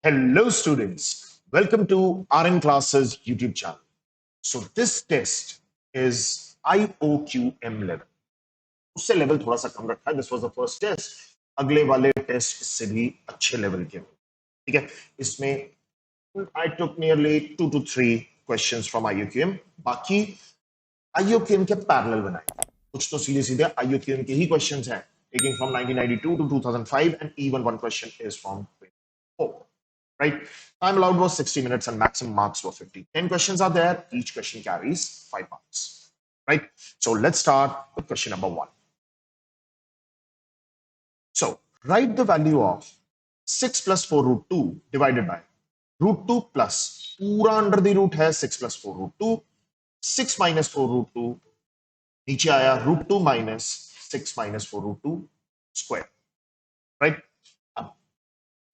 Hello, students. Welcome to RN Classes YouTube channel. So this test is IOQM level. उससे level थोड़ा सा कम रखा है. This was the first test. अगले वाले टेस्ट इससे भी अच्छे लेवल के. ठीक है. इसमें I took nearly 2 to 3 questions from IOQM. बाकी IOQM के पैरेलल बनाए. कुछ तो सीधे सीधे IOQM के ही क्वेश्चंस हैं. Taking from 1992 to 2005 and even one question is from 2004. Right? Time allowed was 60 minutes and maximum marks were 50. 10 questions are there. Each question carries 5 marks. Right? So let's start with question number 1. So write the value of 6 plus 4 root 2 divided by root 2 plus पूरा under the root है 6 plus 4 root 2, 6 minus 4 root 2, नीचे आया root 2 minus 6 minus 4 root 2 square. Right? अब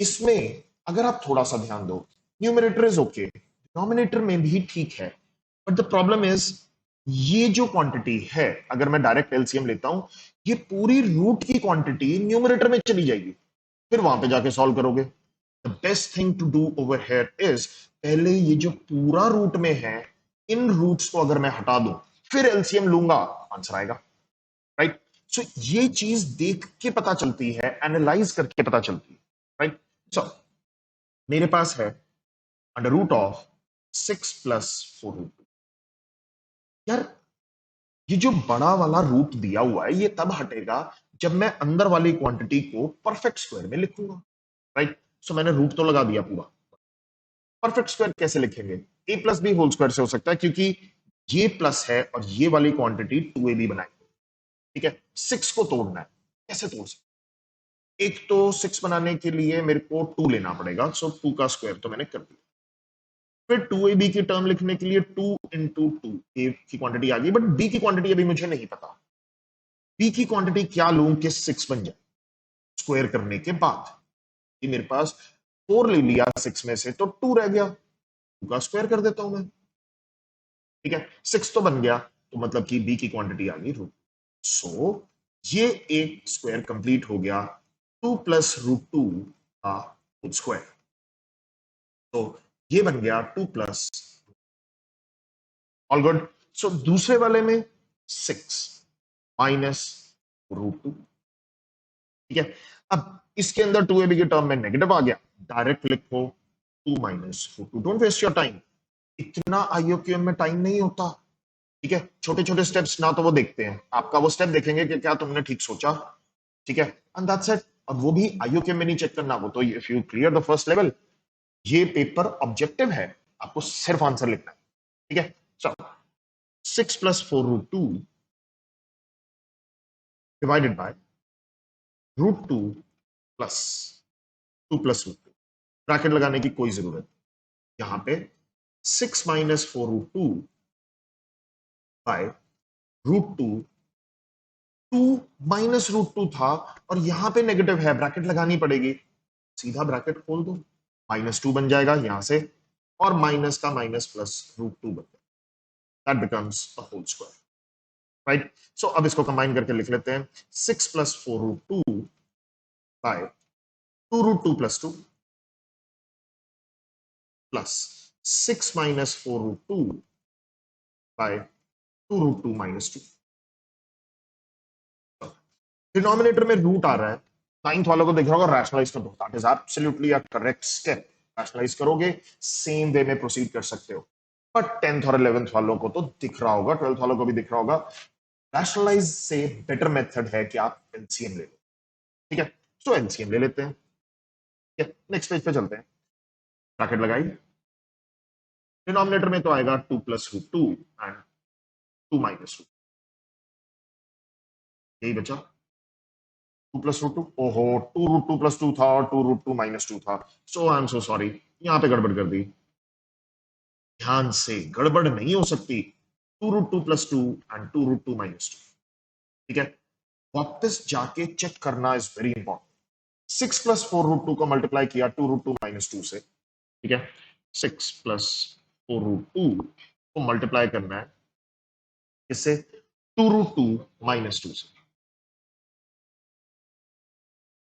इसमें अगर आप थोड़ा सा ध्यान दो, न्यूमरेटर इज ओके, डिनोमिनेटर में भी ठीक है, बट द प्रॉब्लम इज ये जो क्वांटिटी है, अगर मैं डायरेक्ट एलसीएम लेता हूं, ये पूरी रूट की क्वांटिटी न्यूमरेटर में चली जाएगी, फिर वहां पे जाके सॉल्व करोगे. The best thing to do over here is पहले ये जो पूरा रूट में है, इन रूट्स को अगर मैं हटा दूं, फिर एलसीएम लूंगा, आंसर आएगा. राइट? सो ये चीज देख के पता चलती है, एनालाइज करके पता चलती है. राइट? सो मेरे पास है under root of 6 plus 4 root 2. यार ये जो बड़ा वाला रूट दिया हुआ है, ये तब हटेगा जब मैं अंदर वाली क्वांटिटी को परफेक्ट स्क्वायर में लिखूंगा. राइट? सो मैंने रूट तो लगा दिया पूरा. परफेक्ट स्क्वायर कैसे लिखेंगे? ए प्लस बी होल स्क्वायर से हो सकता है, क्योंकि ये प्लस है और ये वाली क्वांटिटी 2ab बनाएंगे. ठीक है. 6 को तोड़ना है, कैसे तोड़ सकते? एक तो 6 बनाने के लिए मेरे को 2 लेना पड़ेगा, सो 2 का स्क्वायर तो मैंने कर दिया. फिर 2ab की टर्म लिखने के लिए 2 इंटू 2, ए की क्वांटिटी आ गई, बट बी की क्वांटिटी अभी मुझे नहीं पता. बी की क्वांटिटी क्या लूं कि 6 बन जाए स्क्वायर करने के बाद? ये मेरे पास 4 ले लिया 6 में से, तो 2 रह गया, 2 का स्क्वायर कर देता हूं मैं. ठीक है. 6 तो बन गया, तो मतलब कि बी की क्वांटिटी आ गई रूट. सो ये एक स्क्वायर कंप्लीट हो गया, 2 प्लस रूट 2 का होल स्क्वायर. तो ये बन गया 2 प्लस. All good. सो दूसरे वाले में 6 माइनस रूट 2. ठीक है. अब इसके अंदर 2ab के टर्म में नेगेटिव आ गया, डायरेक्ट लिखो 2 minus root 2. Don't waste your time, इतना आईओक्यूएम में टाइम नहीं होता. ठीक है. छोटे छोटे स्टेप्स ना तो वो देखते हैं, आपका वो स्टेप देखेंगे कि क्या तुमने ठीक सोचा. ठीक है. And that's it. अब वो भी आईओक्यूएम में नहीं चेक करना, वो तो if you clear the first level, ये पेपर ऑब्जेक्टिव है, आपको सिर्फ आंसर लिखना है. ठीक है. So 6 plus 4 root 2 divided by root 2 plus 2 plus root 2. Bracket लगाने की कोई जरूरत नहीं. यहां पे 6 minus 4 root 2 by root 2. 2 minus root 2 था और यहां पे नेगेटिव है, ब्रैकेट लगानी पड़ेगी. सीधा ब्रैकेट खोल दो, -2 बन जाएगा यहां से, और माइनस का माइनस प्लस रूट 2 बन जाएगा. That becomes a whole square. Right? So अब इसको कंबाइन करके लिख लेते हैं. 6 plus 4 root 2 by 2 root 2 plus 2 plus 6 minus 4 root 2 by 2 root 2 minus 2. Denominator में रूट आ रहा है. नाइन्थ वालों को देख रहा होगा, रैशनलाइज कर दो. That is absolutely a correct step. Rationalize करोगे, सेम वे में प्रोसीड कर सकते हो. बट 10th और 11th वालों को तो दिख रहा होगा, 12th वालों को भी दिख रहा होगा, रैशनलाइज से बेटर मेथड है कि आप एलसीएम ले लो. ठीक है. सो एलसीएम ले लेते हैं. ठीक है. नेक्स्ट पेज पे चलते हैं. ब्रैकेट लगाई. डिनोमिनेटर में तो आएगा 2 plus root 2 and 2 minus root. यही बचा 2 प्लस रूट 2. ओहो, 2 रूट 2 प्लस 2 था और 2 रूट 2 माइनस 2 था. सो आई एम सो सॉरी, यहां पे गड़बड़ कर दी. ध्यान से, गड़बड़ नहीं हो सकती. 2 root 2 plus 2 and 2 root 2 minus 2. ठीक है. वापस जाके चेक करना is very important. 6 plus 4 root 2 को मल्टीप्लाई किया 2 रूट 2 माइनस 2 से. ठीक है. 6 प्लस 4 रूट 2 को मल्टीप्लाई करना है इससे 2 रूट 2 माइनस 2 से.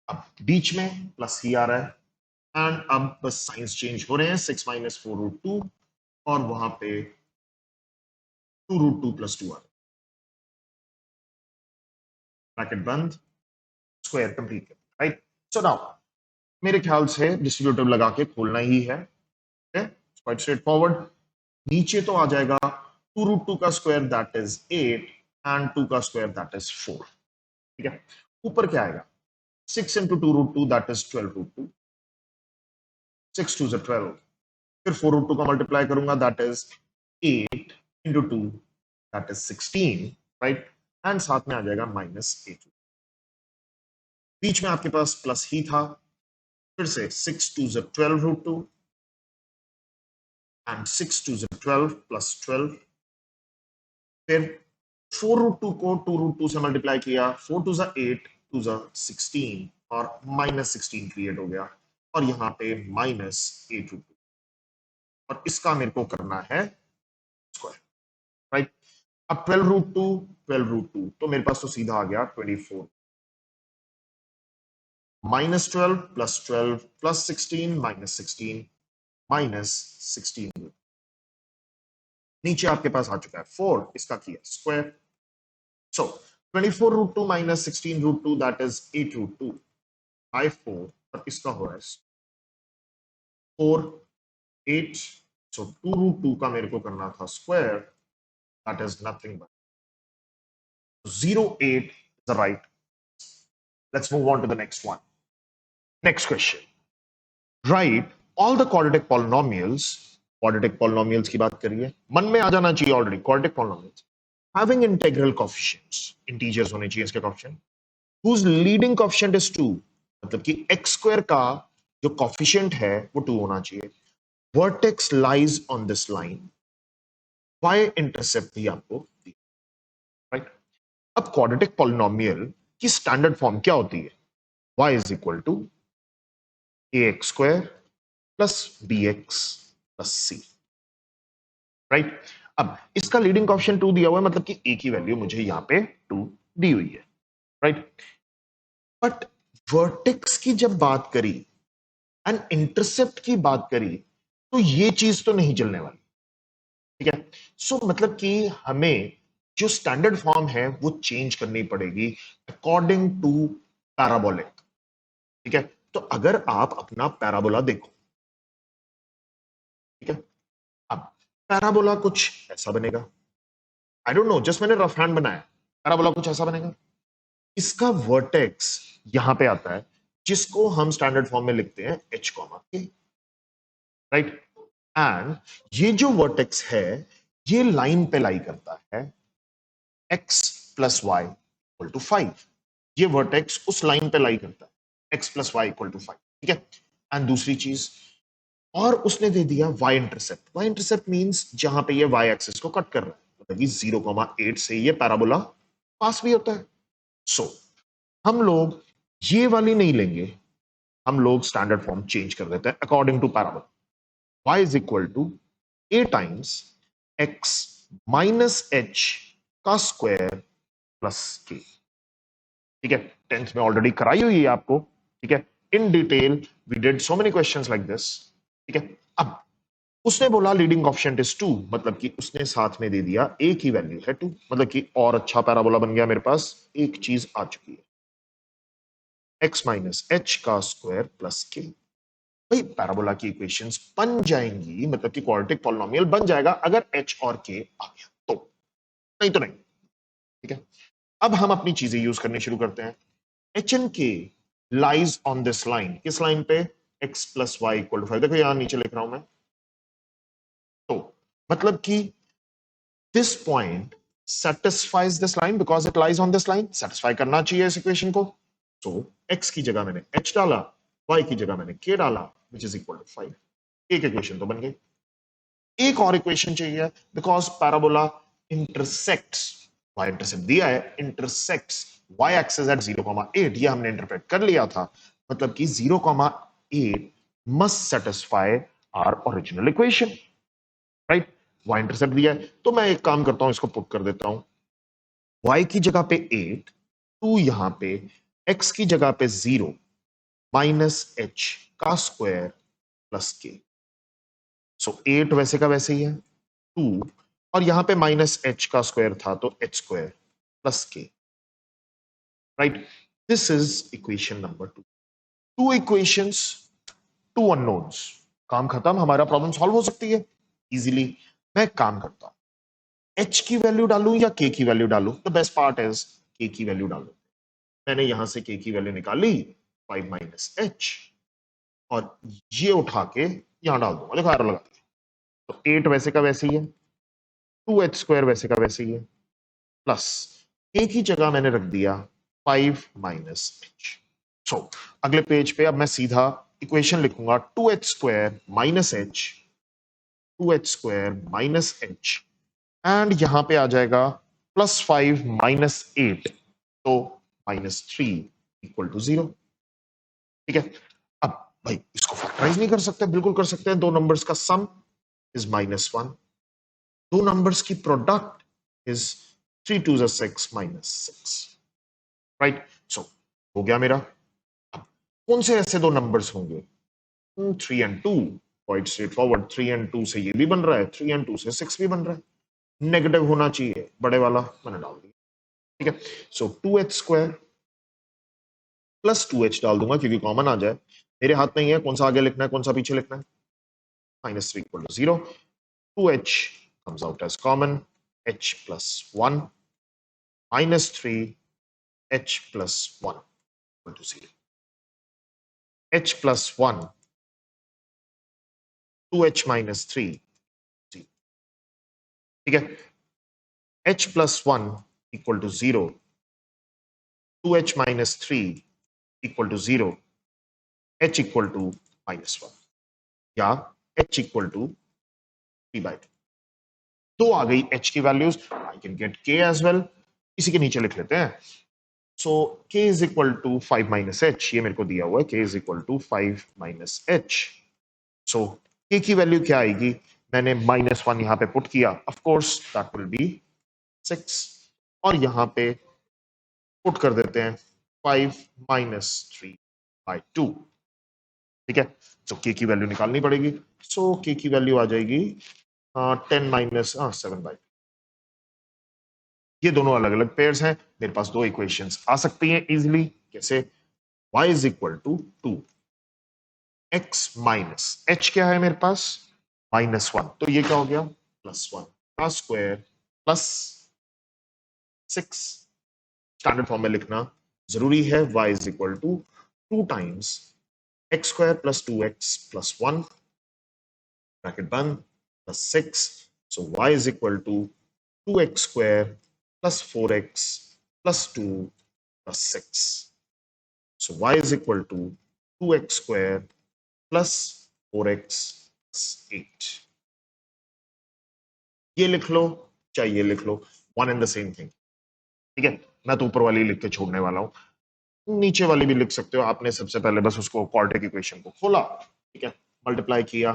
अब बीच में प्लस ही आ रहा है, एंड अब बस साइंस चेंज हो रहे हैं, 6 माइनस 4√2 और वहां पे 2√2 प्लस 2 आ रहा है, ब्रैकेट बंद, स्क्वायर कंप्लीट कर, राइट। सो नाउ मेरे ख्याल से डिस्ट्रीब्यूटिव लगा के खोलना ही है, क्वाइट स्ट्रेट फॉरवर्ड। नीचे तो आ जाएगा 2√2 का स्क्वायर दैट इज 8 एंड 2 का स्क्वायर दैट इज 4, ठीक है। ऊपर क्या आएगा, 6 इंटू 2√2 दैट इज 12√2, 6 2 is 12, फिर 4√2 का मल्टीप्लाई करूंगा that is 8 into 2 that is 16, right. And साथ में आ जाएगा -8, बीच में आपके पास प्लस ही था, फिर से 6 2 is 12√2 एंड 6 2 is 12 प्लस 12, फिर 4√2 को 2√2 से मल्टीप्लाई किया, 4 2 is 8, 2 is 16 और -16 क्रिएट हो गया, और यहां पे -8√2, और इसका मेरे को करना है स्क्वायर, राइट। अब 12√2 12√2 तो मेरे पास तो सीधा आ गया 24, -12 प्लस 12 प्लस 16 -16 -16, नीचे आपके पास आ चुका है 4, इसका किया square, so 24√2 -16√2 that is 8√2 by 4, और इसका हो रहा है 4 8, सो 2√2 का मेरे को करना था square that is nothing but 0.8 is the right. Let's move on to the next one. Next question. Write all the quadratic polynomials. Quadratic polynomials की बात करिए, मन में आ जाना चाहिए already, quadratic polynomials having integral coefficients, integers होने चाहिए इसके coefficient, whose leading coefficient is 2, मतलब कि x square का जो coefficient है वो 2 होना चाहिए, vertex lies on this line, y intercept भी आपको दी, राइट। अब quadratic polynomial की स्टैंडर्ड फॉर्म क्या होती है, y is equal to ax square plus bx plus c, right. अब इसका लीडिंग कोएफिशिएंट 2 दिया हुआ है, मतलब कि a की वैल्यू मुझे यहां पे 2 दी हुई है, राइट। बट वर्टेक्स की जब बात करी एंड इंटरसेप्ट की बात करी तो ये चीज तो नहीं चलने वाली, ठीक है। सो मतलब कि हमें जो स्टैंडर्ड फॉर्म है वो चेंज करनी पड़ेगी अकॉर्डिंग टू पैराबोलिक, ठीक है। तो अगर आप अपना पैराबोला देखो, ठीक है, अब पैराबोला कुछ ऐसा बनेगा, आई डोंट नो, जस्ट मैंने रफ हैंड बनाया, पैराबोला कुछ ऐसा बनेगा, इसका वर्टेक्स यहां पे आता है जिसको हम स्टैंडर्ड फॉर्म में लिखते हैं h के, राइट। एंड ये जो वर्टेक्स है ये लाइन पे लाई करता है x plus y equal to 5, ये वर्टेक्स उस लाइन पे लाई करता है x plus y equal to 5, ठीक है। एंड दूसरी चीज, और उसने दे दिया y intercept, y intercept means जहां पे ये y एक्सिस को कट कर रहा है, मतलब कि 0,8 से ये पैराबोला पास भी होता है। सो हम लोग ये वाली नहीं लेंगे, हम लोग स्टैंडर्ड फॉर्म चेंज कर देते हैं according to parabola, y is equal to a times x minus h का स्क्वायर प्लस k, ठीक है। 10th में ऑलरेडी कराई हुई है आपको, ठीक है, in detail we did so many questions like this, ठीक है। अब उसने बोला लीडिंग कोएफिशिएंट इज 2, मतलब कि उसने साथ में दे दिया a की वैल्यू है 2, मतलब कि और अच्छा पैराबोला बन गया मेरे पास, एक चीज आ चुकी है x माइनस h का स्क्वायर प्लस k, भाई पैराबोला की इक्वेशंस बन जाएंगी, मतलब कि क्वाड्रेटिक पॉलिनोमियल बन जाएगा अगर h और k आ गया तो, नहीं तो नहीं, ठीक है। अब हम अपनी चीजें यूज करनी शुरू करते हैं, h and k lies on this line, किस लाइन पे, x plus y equal to 5, देखो यहां नीचे लिख रहा हूं मैं, तो मतलब कि this point satisfies this line because it lies on this line, satisfy करना चाहिए इस इक्वेशन को, तो x की जगह मैंने h डाला, y की जगह मैंने k डाला, which is equal to 5, एक इक्वेशन तो बन गई। एक और इक्वेशन चाहिए because parabola intersects, y intercept दिया है, इंटरसेक्ट्स y एक्सिस एट 0,8, ये हमने इंटरप्रेट कर लिया था, मतलब कि 0,8 must satisfy our original equation, right. y intercept दिया है तो मैं एक काम करता हूं, इसको पुट कर देता हूं, y की जगह पे 8, 2 यहां पे, x की जगह पे 0, माइनस एच का स्क्वायर प्लस के। सो 8 वैसे का वैसे ही है, 2 और यहां पे माइनस एच का स्क्वायर था तो h square plus k, right. This is equation number 2। Two equations, two unknowns, काम खत्म, हमारा प्रॉब्लम सॉल्व हो सकती है इजीली। मैं काम करता हूं, एच की वैल्यू डालूं या के की वैल्यू डालूं? द बेस्ट पार्ट इज के की वैल्यू डालूं। मैंने यहां से के की वैल्यू निकाली 5 माइनस एच, और ये उठा के यहां डाल दूंगा, देखो एरो लगा दिया। तो 8 वैसे का वैसे ही है, 2h स्क्वायर वैसे का वैसे ही है, प्लस ए की जगह मैंने रख दिया 5 माइनस एच। सो अगले पेज पे अब मैं सीधा इक्वेशन लिखूंगा, 2h square minus H, 2h square minus H, and यहां पे आ जाएगा प्लस 5 माइनस 8, तो माइनस 3 इक्वल टू 0। ठीक है, अब भाई इसको फैक्टराइज नहीं कर सकते? बिल्कुल कर सकते हैं। दो नंबर्स का सम इज -1, दो नंबर्स की प्रोडक्ट इज 3 2 6 -6, राइट। सो हो गया मेरा। अब कौन से ऐसे दो नंबर्स होंगे? 3 and 2, quite straight forward. 3 and 2 से ये भी बन रहा है, 3 एंड 2 से 6 भी बन रहा है। नेगेटिव होना चाहिए, बड़े वाला मैंने डाल दिया। ठीक है, सो 2h स्क्वायर प्लस 2h डाल दूंगा क्योंकि कॉमन आ जाए। मेरे हाथ में ही है कौन सा आगे लिखना है कौन सा पीछे लिखना है। -3 equal to 0, 2h comes out as common, h plus 1 minus 3, h plus 1 equal to 0, h plus 1, 2h minus 3, 0। ठीक है, h plus 1 equal to 0, 2h minus 3 equal to 0, h equal to -1, या h equal to 3/2। दो आ गई h की values, I can get k as well. इसी के नीचे लिख लेते हैं। So k is equal to 5 minus h, ये मेरे को दिया हुआ है, k is equal to 5 minus एच। सो k की वैल्यू क्या आएगी? मैंने -1 यहां पे पुट किया, of course that will be 6, और यहां पे पुट कर देते हैं 5 माइनस 3/2। ठीक है, सो k की वैल्यू निकालनी पड़ेगी। सो k की वैल्यू आ जाएगी 10 माइनस 7/2। ये दोनों अलग अलग पेयर्स हैं, मेरे पास दो इक्वेशंस आ सकती हैं इजीली। कैसे? y is equal to 2 x minus h, क्या है मेरे पास? -1, तो ये क्या हो गया? +1 का स्क्वायर प्लस 6। स्टैंडर्ड फॉर्म में लिखना जरूरी है। y is equal to 2 times x square plus 2x plus 1, bracket बंद, plus 6। So y is equal to 2x square plus 4x plus 2 plus 6। So y is equal to 2x square plus 4x plus 8। ये लिख लो चाहे ये लिख लो, one and the same thing. ठीक है, मैं तो ऊपर वाली लिख के छोड़ने वाला हूं, नीचे वाली भी लिख सकते हो। आपने सबसे पहले बस उसको क्वाड्रेटिक इक्वेशन को खोला, ठीक है, मल्टीप्लाई किया,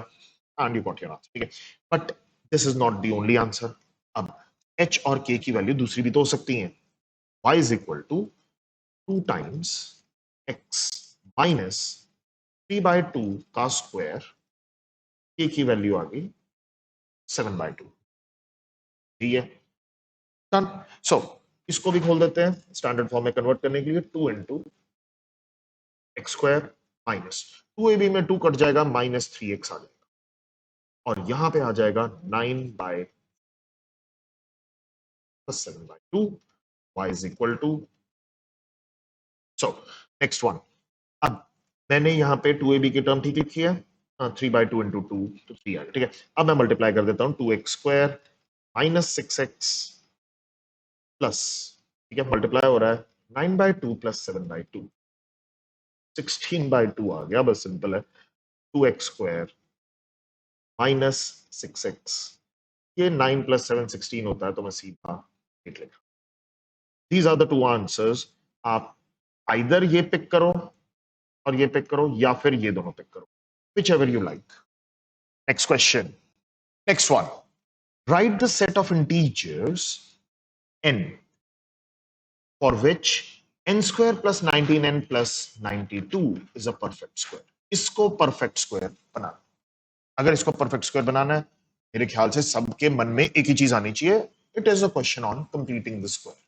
and you got your answer. ठीक है, but this is not the only answer. अब h और k की वैल्यू दूसरी भी तो हो सकती है। y is equal to 2 times x minus 3/2 का स्क्वायर, k की वैल्यू आ गई 7/2। ठीक है, डन। सो इसको भी खोल देते हैं स्टैंडर्ड फॉर्म में कन्वर्ट करने के लिए। 2 into x square minus 2ab में 2 कट जाएगा, -3x आ जाएगा, और यहां पे आ जाएगा 9/7/2, y is equal to. So next one. अब मैंने यहां पे 2ab की टर्म ठीक लिखी है, 3/2 इंटू 2 तो 3 आ गया। ठीक है, अब मैं मल्टीप्लाई कर देता हूं, 2x square minus 6x plus, ठीक है, मल्टीप्लाई हो रहा है 9/2 प्लस 7/2, 16/2 आ गया, बस सिंपल है। 2x स्क्वायर माइनस 6x, ये 9 प्लस 7 16 होता है, तो मैं सीधा 8 लिखा। These are the two answers. आप आइदर ये पिक करो और ये पिक करो, या फिर ये दोनों पिक करो, whichever you like. Next question, next one. Write the set of integers n for which n square plus 19n plus 92 is a perfect square. इसको परफेक्ट स्क्वायर बनाना, अगर इसको परफेक्ट स्क्वायर बनाना है, मेरे ख्याल से सबके मन में एक ही चीज आनी चाहिए, it is a question on completing the square.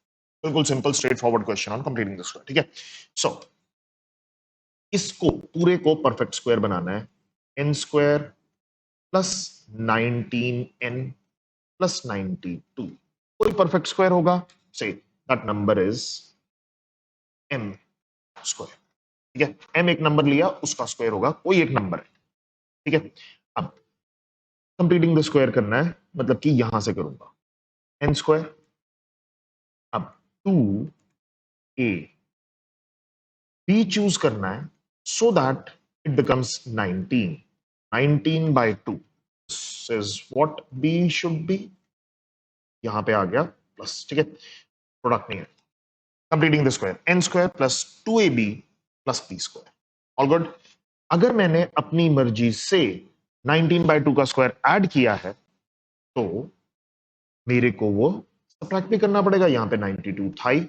बिल्कुल simple straightforward question on completing the square, ठीक है। सो इसको पूरे को परफेक्ट स्क्वायर बनाना है, N square plus 19n plus 92 कोई परफेक्ट स्क्वायर होगा, say that number is m square, ठीक है। m एक नंबर लिया, उसका स्क्वायर होगा, कोई एक नंबर है, ठीक है। अब कंप्लीटिंग द स्क्वायर करना है, मतलब कि यहां से करूंगा एन स्क्वायर, अब 2a b चूज करना है so that it becomes 19, 19 by 2 is what b should be, यहां पे आ गया प्लस, ठीक है, प्रोडक्ट नहीं है। Completing the square, n square plus 2ab plus b square, all good. अगर मैंने अपनी मर्जी से 19 by 2 का स्क्वायर ऐड किया है तो मेरे को वो सब्ट्रैक्ट भी करना पड़ेगा, यहां पे 92 था ही,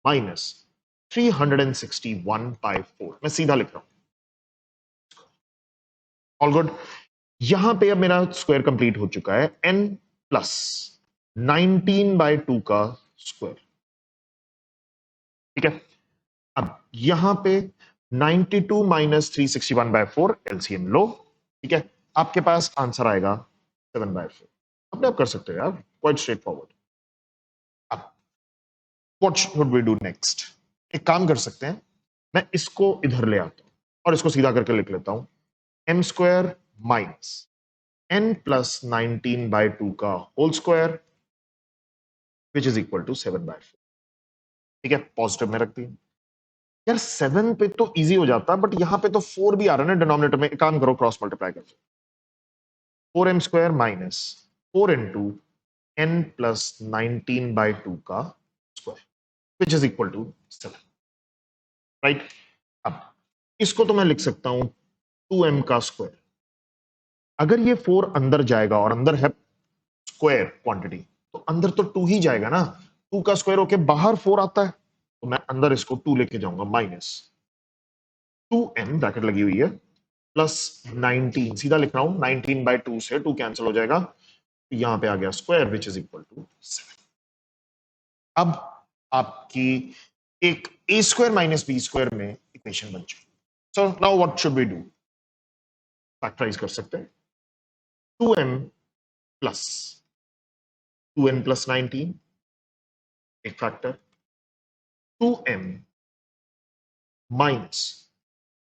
माइनस 361 by 4, मैं सीधा लिख रहा हूं, ऑल गुड। यहां पे अब मेरा स्क्वायर कंप्लीट हो चुका है, n प्लस 19 by 2 का स्क्वायर, ठीक है। अब यहां पे 92 माइनस 361 by 4 एलसीएम लो, ठीक है, आपके पास आंसर आएगा 7 by 4। अपने आप कर सकते हो यार, क्वाइट स्ट्रेट फॉरवर्ड। अब what should we do next, एक काम कर सकते हैं, मैं इसको इधर ले आता हूं और इसको सीधा करके लिख लेता हूं, m square minus n plus 19 by 2 का whole square which is equal to 7 by 4, ठीक है। पॉजिटिव में रख दिया यार, 7 पे तो इजी हो जाता, बट यहां पे तो 4 भी आ रहा है ना डिनोमिनेटर में, एक काम करो क्रॉस मल्टीप्लाई कर, 4m square minus 4 into n plus 19 by 2 का square which is equal to 7, right. अब इसको तो मैं लिख सकता हूं 2m का स्क्वायर, अगर ये 4 अंदर जाएगा और अंदर है स्क्वायर क्वांटिटी, तो अंदर तो 2 ही जाएगा ना, 2 का स्क्वायर होके बाहर 4 आता है, तो मैं अंदर इसको 2 लेके जाऊंगा, माइनस 2m ब्रैकेट लगी हुई है प्लस 19, सीधा लिख रहा हूं, 19 by 2 से 2 कैंसिल हो जाएगा, यहां पे आ गया square which is equal to 7। अब आपकी एक a square minus b square में इक्वेशन बन चुकी। So now what should we do, factorize कर सकते हैं, 2m प्लस 2n प्लस 19 एक factor, 2m minus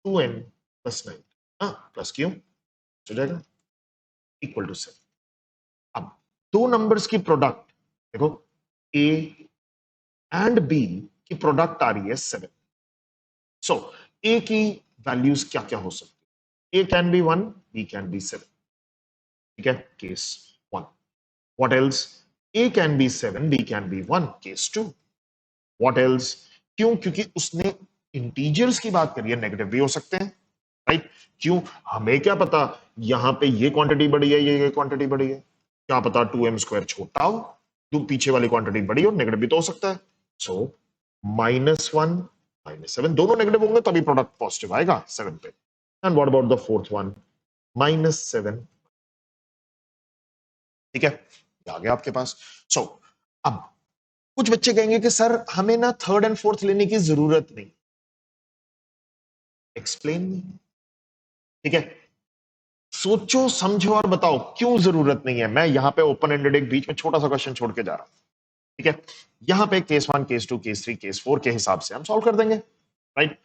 2n plus 9, हाँ प्लस क्यों हो जाएगा, इक्वल टू 7। अब दो नंबर्स की प्रोडक्ट देखो, a एंड b की प्रोडक्ट आ रही है 7। सो a की वैल्यूज क्या क्या हो सकती है, a can be 1, b can be 7, ठीक है, case 1। What else, a can be 7, b can be 1, case 2। What else, क्यों, क्योंकि उसने इंटीजर्स की बात करी है, नेगेटिव भी हो सकते हैं, राइट। क्यों, हमें क्या पता यहां पे ये क्वांटिटी बड़ी है, ये क्वांटिटी बड़ी है, क्या पता 2m स्क्वायर छोटा हो, तो पीछे वाली क्वांटिटी बड़ी हो, नेगेटिव भी तो हो सकता है। सो -1 -7 दोनों नेगेटिव होंगे तभी प्रोडक्ट पॉजिटिव आएगा 7 पे। And what about the fourth one, -7, ठीक है, ये आ गया आपके पास। सो अब कुछ बच्चे कहेंगे कि सर हमें ना थर्ड एंड फोर्थ लेने की जरूरत नहीं, एक्सप्लेन, ठीक है, सोचो समझो और बताओ क्यों जरूरत नहीं है। मैं यहां पे ओपन एंडेड एक बीच में छोटा सा क्वेश्चन छोड़ के जा रहा हूं, ठीक है। यहां पे केस 1 केस 2 केस 3 केस 4 के हिसाब से हम सॉल्व कर देंगे, राइट।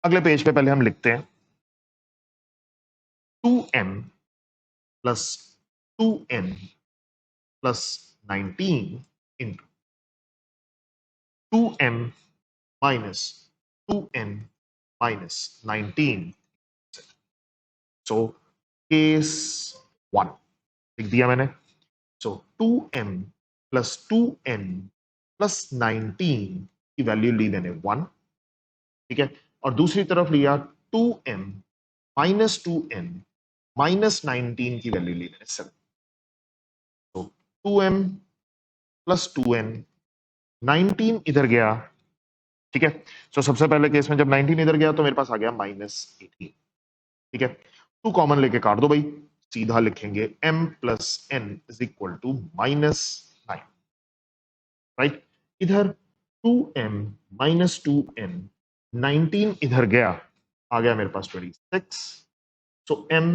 अगले पेज पे पहले हम लिखते हैं 2m plus 2n plus 19 into 2m minus 2n minus 19। So case 1 लिख दिया मैंने। सो 2m प्लस 2n प्लस 19 की वैल्यू ली मैंने 1, ठीक है, और दूसरी तरफ लिया 2m माइनस 2n माइनस 19 की वैल्यू ली मैंने 7। तो 2m प्लस 2n, 19 इधर गया, ठीक है। सो सबसे पहले केस में जब 19 इधर गया तो मेरे पास आ गया -18। ठीक है, 2 कॉमन लेके काट दो भाई, सीधा लिखेंगे m plus n is equal to -9। Right, इधर 2m माइनस 2n, 19 इधर गया, आ गया मेरे पास 26। सो m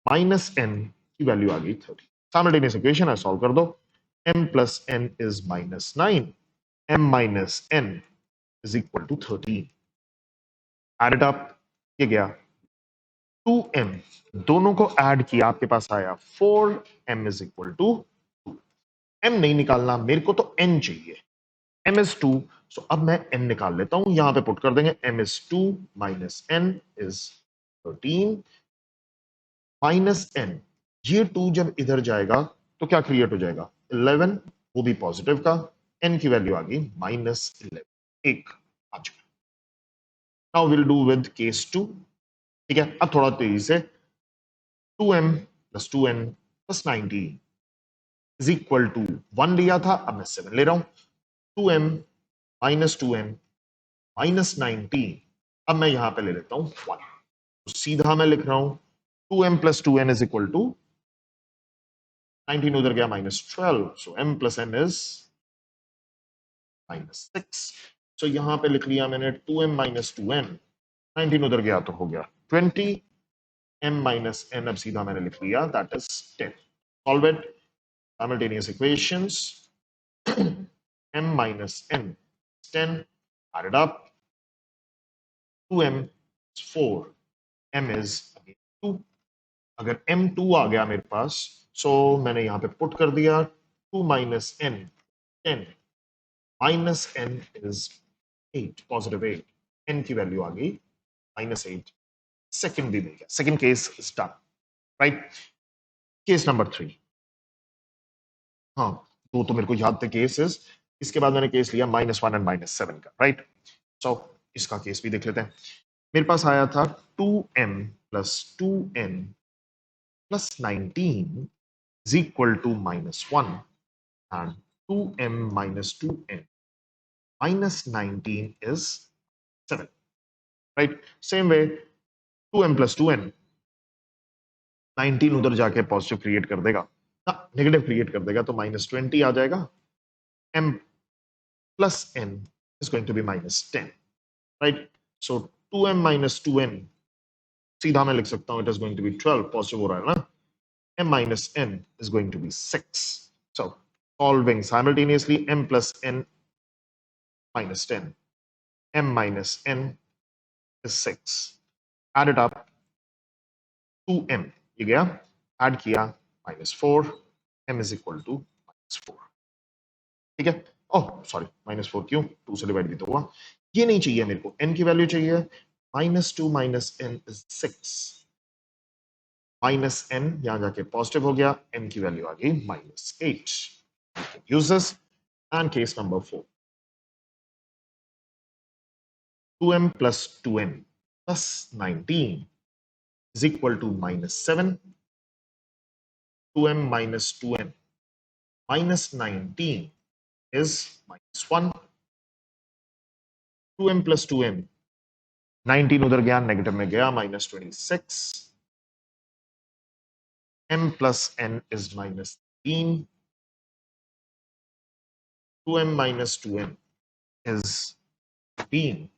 माइनस n की वैल्यू आ गई 30। साइमल्टेनियस इक्वेशन है, सॉल्व कर दो। m plus n is -9, m minus n is equal to 13। Add it up, ये गया 2m, दोनों को ऐड किया, आपके पास आया 4m is equal to 2। m नहीं निकालना मेरे को, तो n चाहिए, m इज 2। सो अब मैं n निकाल लेता हूं, यहां पे पुट कर देंगे, m is 2 minus n is 13 minus n। ये 2 जब इधर जाएगा तो क्या क्रिएट हो जाएगा, 11, वो भी पॉजिटिव का। n की वैल्यू आ गई -11, एक आ चुका। Now we'll do with case 2। ठीक है, अब थोड़ा तेजी से, 2m plus 2n plus 19 is equal to 1 लिया था, अब मैं 7 ले रहा हूं। 2m माइनस 2n माइनस 19, अब मैं यहां पे ले लेता हूं 1, तो सीधा मैं लिख रहा हूं 2m plus 2n is equal to 19 उधर गया -12, सो m प्लस n इज -6। सो यहां पे लिख लिया मैंने 2m माइनस 2n, 19 उधर गया तो हो गया 20, m माइनस n अब सीधा मैंने लिख लिया, that is 10। Solve it, simultaneous equations, m minus n is 10, add it up, 2m is 4, m is again 2। अगर m2 आ गया मेरे पास, सो मैंने यहां पे पुट कर दिया 2 minus n 10 minus n is 8, positive 8, n की वैल्यू आ गई -8। सेकंड भी मिल गया, second case is done. Right, case number 3। हाँ, दो तो मेरे को याद थे केसेस, इसके बाद मैंने केस लिया -1 एंड -7 का। राइट, सो इसका केस भी देख लेते हैं। मेरे पास आया था 2m plus 2n plus 19 is equal to -1 and 2m minus 2n minus 19 is 7। right, same way 2m plus 2n, 19 उधर जाके पॉजिटिव क्रिएट कर देगा, नेगेटिव क्रिएट कर देगा, तो -20 आ जाएगा। m plus n is going to be -10। right, so 2m minus 2n सीधा मैं लिख सकता हूं, it is going to be 12, positive हो रहा है ना, m minus n is going to be 6। So solving simultaneously, m plus n minus 10, m minus n is 6, add it up, 2m, ये गया, add किया, -4, m is equal to -4। ठीक है, oh sorry, -4 क्यों, 2 से डिवाइड भी तो हुआ। ये नहीं चाहिए मेरे को, n की वैल्यू चाहिए, -2 minus n is 6, minus n यहां जाके पॉजिटिव हो गया, n की वैल्यू आ गई -8। Use this. And case number 4, 2m plus 2n plus 19 is equal to -7, 2m minus 2n minus 19 is -1, 2m plus 2n, 19 उधर गया, नेगेटिव में गया, -26, m plus n is -13, 2m minus 2n is 15,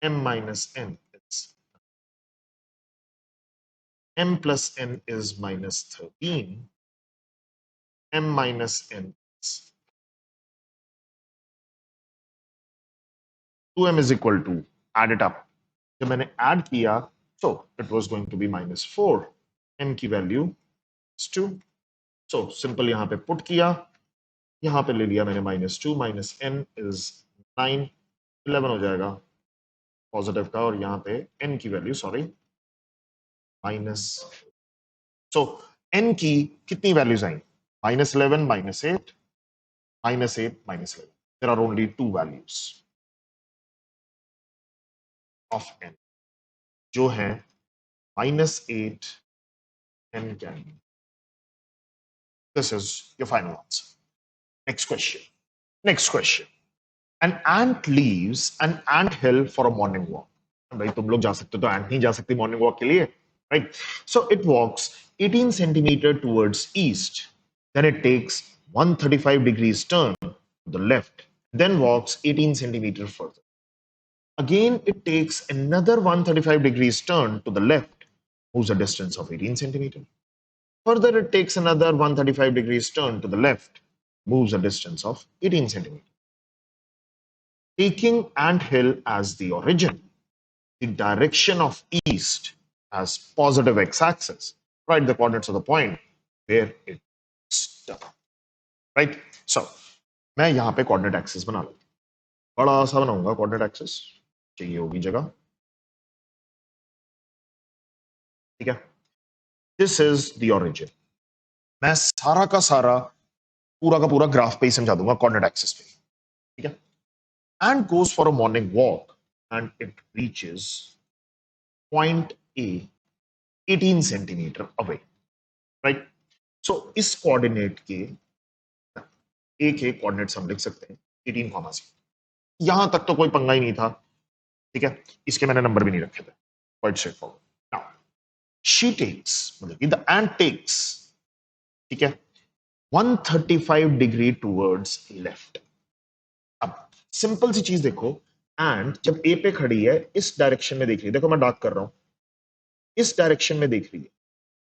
m minus n is m plus n is -13, m minus n is 2m is equal to, add it up, जब मैंने add किया, so it was going to be -4, m की value 2। So simple यहां पे put किया, यहां पे ले लिया मैंने -2 माइनस n इज 9, 11 हो जाएगा पॉजिटिव का, और यहां पे n की value, sorry, minus, so n की कितनी वैल्यूज आई, -11, -8, -8, -11। There are only two values of n, जो है -8 and 10। This is your final answer. Next question. Next question. An ant leaves an ant hill for a morning walk. भाई तुम लोग जा सकते हो तो ant नहीं जा सकती morning walk के लिए, right? So it walks 18 centimeter towards east. Then it takes 135 degrees turn to the left. Then walks 18 centimeter further. Again, it takes another 135 degrees turn to the left, moves a distance of 18 centimeter. Further, it takes another 135 degrees turn to the left, moves a distance of 18 centimeters. Taking ant hill as the origin, the direction of east as positive x-axis, write the coordinates of the point where it stopped. Right? So, मैं यहाँ पे coordinate axis बना लूँ. बड़ा सा बनाऊंगा coordinate axis. चाहिए होगी जगह. ठीक है? This is the origin. मैं सारा का सारा पूरा का पूरा ग्राफ पे ही समझा दूंगा coordinate axis पे. ठीक है? And goes for a morning walk and it reaches point A 18 centimeter away. Right? So इस coordinate के A के coordinates हम लिख सकते हैं 18,0. यहां तक तो कोई पंगा ही नहीं था. ठीक है? इसके मैंने नंबर भी नहीं रखे थे. Quite straightforward. Now, she takes, मतलब the ant takes, ठीक है, 135 degree towards left. अब सिंपल सी चीज देखो, एंड जब ए पे खड़ी है इस डायरेक्शन में देख रही है, देखो मैं डार्क कर रहा हूं, इस डायरेक्शन में देख रही है,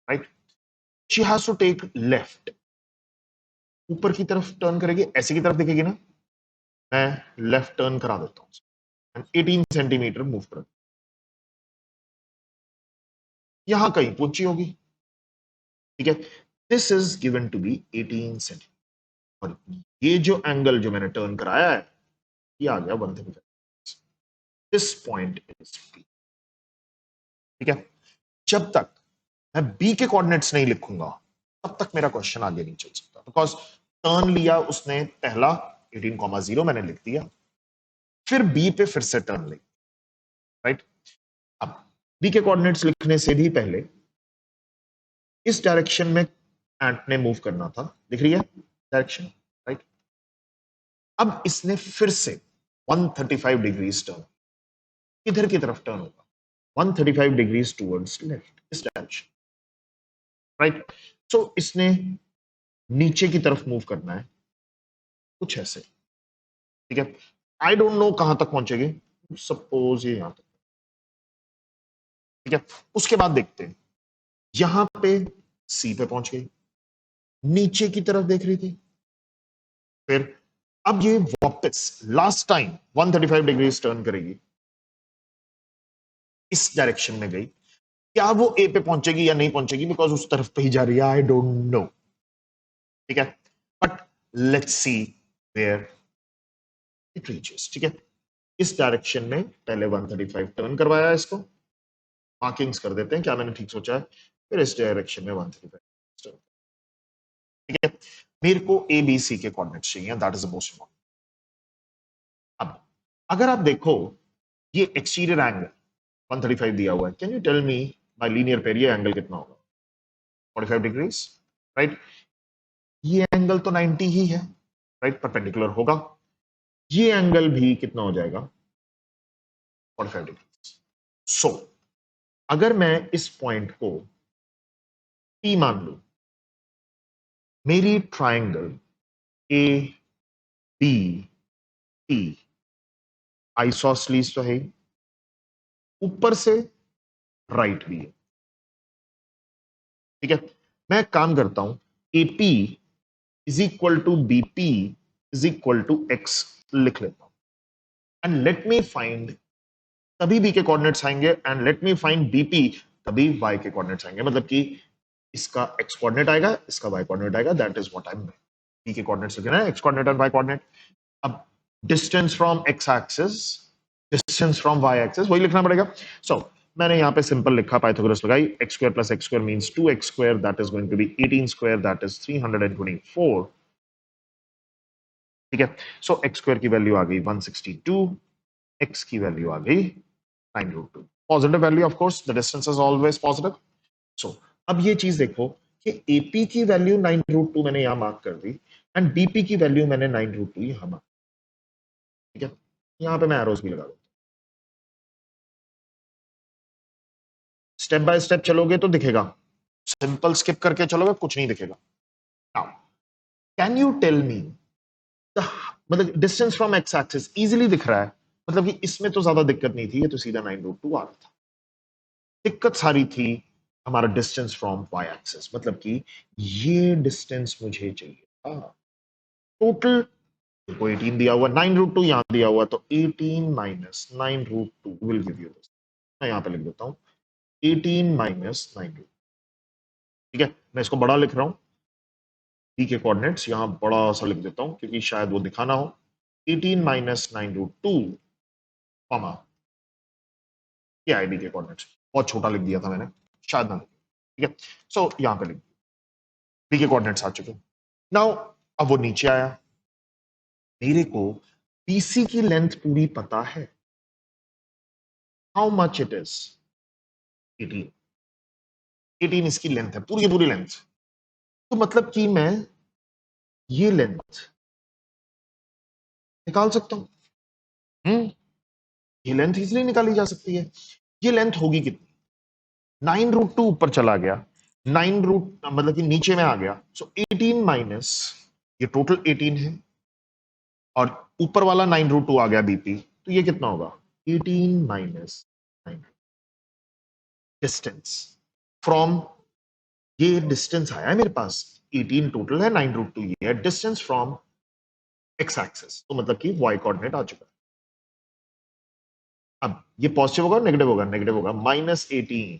right? She has to take left. ऊपर की तरफ टर्न करेगी, ऐसे की तरफ देखेगी ना, मैं लेफ्ट टर्न करा देता हूं, 18 सेंटीमीटर मूव कर, यहां कहीं पहुंची होगी. ठीक है? This is given to be 18 centimetre. और ये जो एंगल जो मैंने टर्न कराया है, ये आ गया 135. This point is B. ठीक है? जब तक मैं बी के कोऑर्डिनेट्स नहीं लिखूंगा तब तक मेरा क्वेश्चन आगे नहीं चल सकता. बिकॉज टर्न लिया उसने पहला 18,0 मैंने लिख दिया, फिर बी पे फिर से टर्न ली, राइट? अब बी के कोऑर्डिनेट्स लिखने से भी पहले इस डायरेक्शन में एंट ने मूव करना था, दिख रही है डायरेक्शन, राइट? अब इसने फिर से 135 डिग्रीज टर्न, इधर की तरफ टर्न होगा, 135 डिग्रीज टुवर्ड्स लेफ्ट, इस डायरेक्शन, राइट? सो इसने नीचे की तरफ मूव करना है, कुछ ऐसे. ठीक है? आई डोंट नो कहां तक पहुंचेगी, सपोज ये यहां तक. ठीक है? उसके बाद देखते हैं, यहां पे सी पे पहुंच गई, नीचे की तरफ देख रही थी, फिर अब ये वापस लास्ट टाइम 135 डिग्री टर्न करेगी, इस डायरेक्शन में गई. क्या वो ए पे पहुंचेगी या नहीं पहुंचेगी, बिकॉज उस तरफ पे ही जा रही है, आई डोंट नो. ठीक है? But let's see where it reaches. ठीक है? इस डायरेक्शन में पहले 135 टर्न करवाया है, इसको मार्किंग्स कर देते हैं, क्या मैंने ठीक सोचा है, फिर इस डायरेक्शन में 135 टर्न. ठीक है? मेरे को ए बी सी के कोऑर्डिनेट्स चाहिए, that is the most important. अब अगर आप देखो, ये एक्सटीरियर एंगल 135 दिया हुआ है, can you tell me by linear pair ये एंगल कितना होगा? 45 डिग्रीज, राइट? ये एंगल तो 90 ही है, राइट? परपेंडिकुलर होगा. ये एंगल भी कितना हो जाएगा? 45 डिग्री. सो अगर मैं इस पॉइंट को P मान लू, मेरी triangle A B T isosceles तो है, ऊपर से राइट भी है. ठीक है? मैं काम करता हूं, AP is equal to BP is equal to X लिख लेता हूं, एंड लेट मी फाइंड, तभी B के कोऑर्डिनेट्स आएंगे, and let me find BP, तभी Y के कोऑर्डिनेट्स आएंगे. मतलब कि इसका X कोऑर्डिनेट आएगा, इसका Y कोऑर्डिनेट आएगा. That is what I mean. B के कोऑर्डिनेट्स लिखना है, X कोऑर्डिनेट और Y कोऑर्डिनेट. अब distance from X axis, distance from Y axis, वही लिखना पड़ेगा. सो मैंने यहां पे सिंपल लिखा, पाइथागोरस लगाई, x square plus x square means 2x square, that is going to be 18 square, that is 324. ठीक है? सो x square की वैल्यू आ गई 162, x की वैल्यू आ गई 9√2. Positive value, of course the distance is always positive. So अब ये चीज देखो कि AP की वैल्यू 9√2 मैंने यहां मार्क कर दी, एंड BP की वैल्यू मैंने 9√2 यहां मार्क. ठीक है, यहां पे मैं एरोज भी लगा दूं। स्टेप बाय स्टेप चलोगे तो दिखेगा, सिंपल स्किप करके चलोगे कुछ नहीं दिखेगा। Now can you tell me the, मतलब distance from x axis easily दिख रहा है, मतलब कि इसमें तो ज्यादा दिक्कत नहीं थी, ये तो सीधा 9√2 आ रहा था। दिक्कत सारी थी हमारा डिस्टेंस फ्रॉम वाई एक्सिस, मतलब कि ये डिस्टेंस मुझे चाहिए टोटल। को 18 दिया हुआ, 9√2 यहां दिया हुआ, तो 18 minus 9√2 will give you this. मैं यहां पे लिख देता हूं 18 माइनस 9√2। ठीक है, मैं इसको बड़ा लिख रहा हूं, डी के कोऑर्डिनेट्स यहां बड़ा सा लिख देता हूं क्योंकि शायद वो दिखाना हो। 18 माइनस 9√2 कॉमा, क्या है डी के कोऑर्डिनेट्स, बहुत छोटा लिख दिया था मैंने, शायद ना। ठीक है, सो यहां पे लिख डी के कोऑर्डिनेट्स आ चुके। नाउ अब वो नीचे आया, मेरे को पीसी की लेंथ पूरी पता है, हाउ मच इट इज 18। 18 इसकी लेंथ है, पूरी की पूरी लेंथ, तो मतलब कि मैं ये लेंथ निकाल सकता हूं। ये लेंथ इजीली निकाली जा सकती है। ये लेंथ होगी कितनी, 9√2 ऊपर चला गया, 9 रूट मतलब कि नीचे में आ गया, सो 18 माइनस, ये टोटल 18 है और ऊपर वाला 9√2 आ गया बीपी, तो ये कितना होगा 18 माइनस 9। डिस्टेंस फ्रॉम, ये डिस्टेंस आया है मेरे पास, 18 टोटल है, 9√2 ये है डिस्टेंस फ्रॉम एक्स एक्सिस, तो मतलब कि वाई कोऑर्डिनेट आ चुका है। अब ये पॉजिटिव होगा नेगेटिव होगा, नेगेटिव होगा, -18,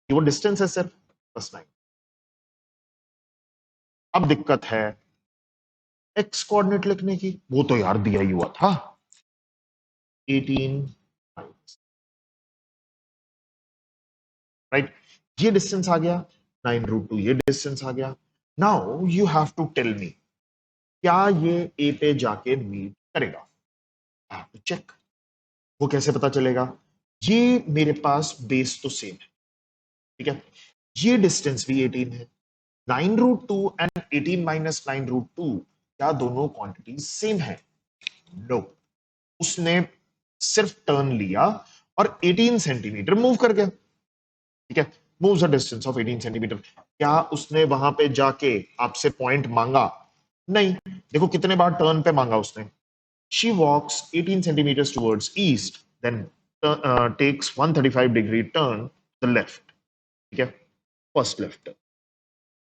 ये वो डिस्टेंस है सर, +9। अब दिक्कत है एक्स कोऑर्डिनेट लिखने की, वो तो यार दिया ही हुआ था 18 माइनस, राइट, ये डिस्टेंस आ गया, 9√2 ये डिस्टेंस आ गया। Now you have to tell me क्या ये ए पे जाके मीट करेगा, चेक। वो कैसे पता चलेगा, ये मेरे पास बेस तो सेम है, ठीक है, ये डिस्टेंस भी 18 है, 9√2 एंड 18 माइनस 9√2, क्या दोनों क्वांटिटी सेम है? नो, उसने सिर्फ टर्न लिया और 18 सेंटीमीटर मूव कर गया, ठीक है, moves a distance of 18 centimetre. क्या उसने वहां पे जाके आपसे पॉइंट मांगा? नहीं। देखो कितने बार टर्न पे मांगा उसने, she walks 18 centimetres towards east, then takes 135 degree turn the left, ठीक है, first left,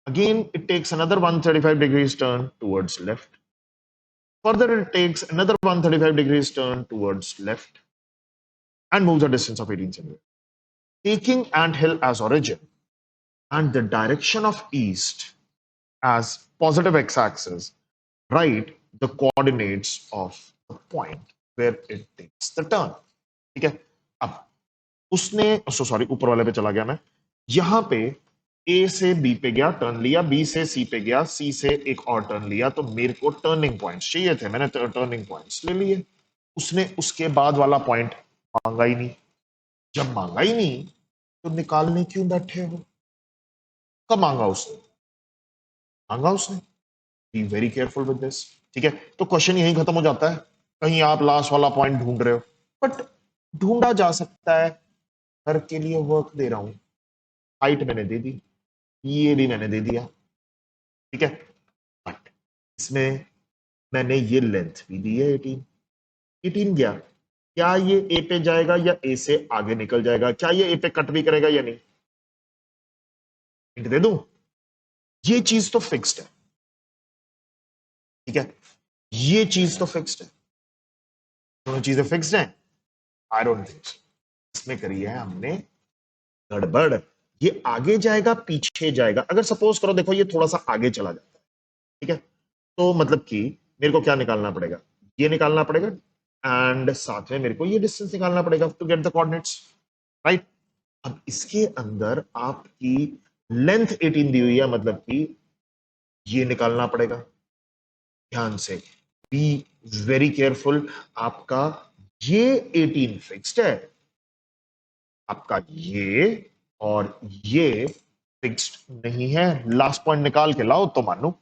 again it takes another 135 degrees turn towards left, further it takes another 135 degrees turn towards left and moves a distance of 18 centimeters, taking ant hill as origin and the direction of east as positive x-axis, write the coordinates of the point where it takes the turn। ठीक है, अब उसने sorry ऊपर वाले पे चला गया मैं, यहां पे ए से बी पे गया टर्न लिया, बी से सी पे गया, सी से एक और टर्न लिया, तो मेरे को टर्निंग पॉइंट्स चाहिए थे, मैंने टर्निंग पॉइंट्स ले लिए। उसने उसके बाद वाला पॉइंट मांगा ही नहीं, जब मांगा ही नहीं तो निकालने क्यों बैठे हो? कब मांगा उसने? मांगा उसने, be very careful with this. ठीक है, तो क्वेश्चन यही खत्म हो जाता है, कहीं आप लास्ट वाला पॉइंट ढूंढ रहे हो, बट ढूंढा जा सकता है, घर के लिए वर्क दे रहा हूं, हाइट मैंने दे दी, ये भी मैंने दे दिया, ठीक है, बट इसमें मैंने ये लेंथ भी दी है 18, 18 गया, क्या ये ए पे जाएगा या ए से आगे निकल जाएगा, क्या ये ए पे कट भी करेगा या नहीं? हिंट दे दूं, ये चीज तो फिक्स्ड है, ठीक है, ये चीज तो फिक्स्ड है, दोनों चीजें फिक्स्ड हैं, आई डोंट थिंक सो, इसमें करी है हमने गड़बड़, ये आगे जाएगा पीछे जाएगा, अगर सपोज करो देखो ये थोड़ा सा आगे चला जाता है, ठीक है, तो मतलब कि मेरे को क्या निकालना पड़ेगा, ये निकालना पड़ेगा एंड साथ में मेरे को ये डिस्टेंस निकालना पड़ेगा to get the coordinates, right. अब इसके अंदर आपकी लेंथ 18 दी हुई है, मतलब कि ये निकालना पड़ेगा, ध्यान से, बी वेरी केयरफुल, आपका ये 18 फिक्स्ड है, आपका ये और ये फिक्स्ड नहीं है, लास्ट पॉइंट निकाल के लाओ तो मानो,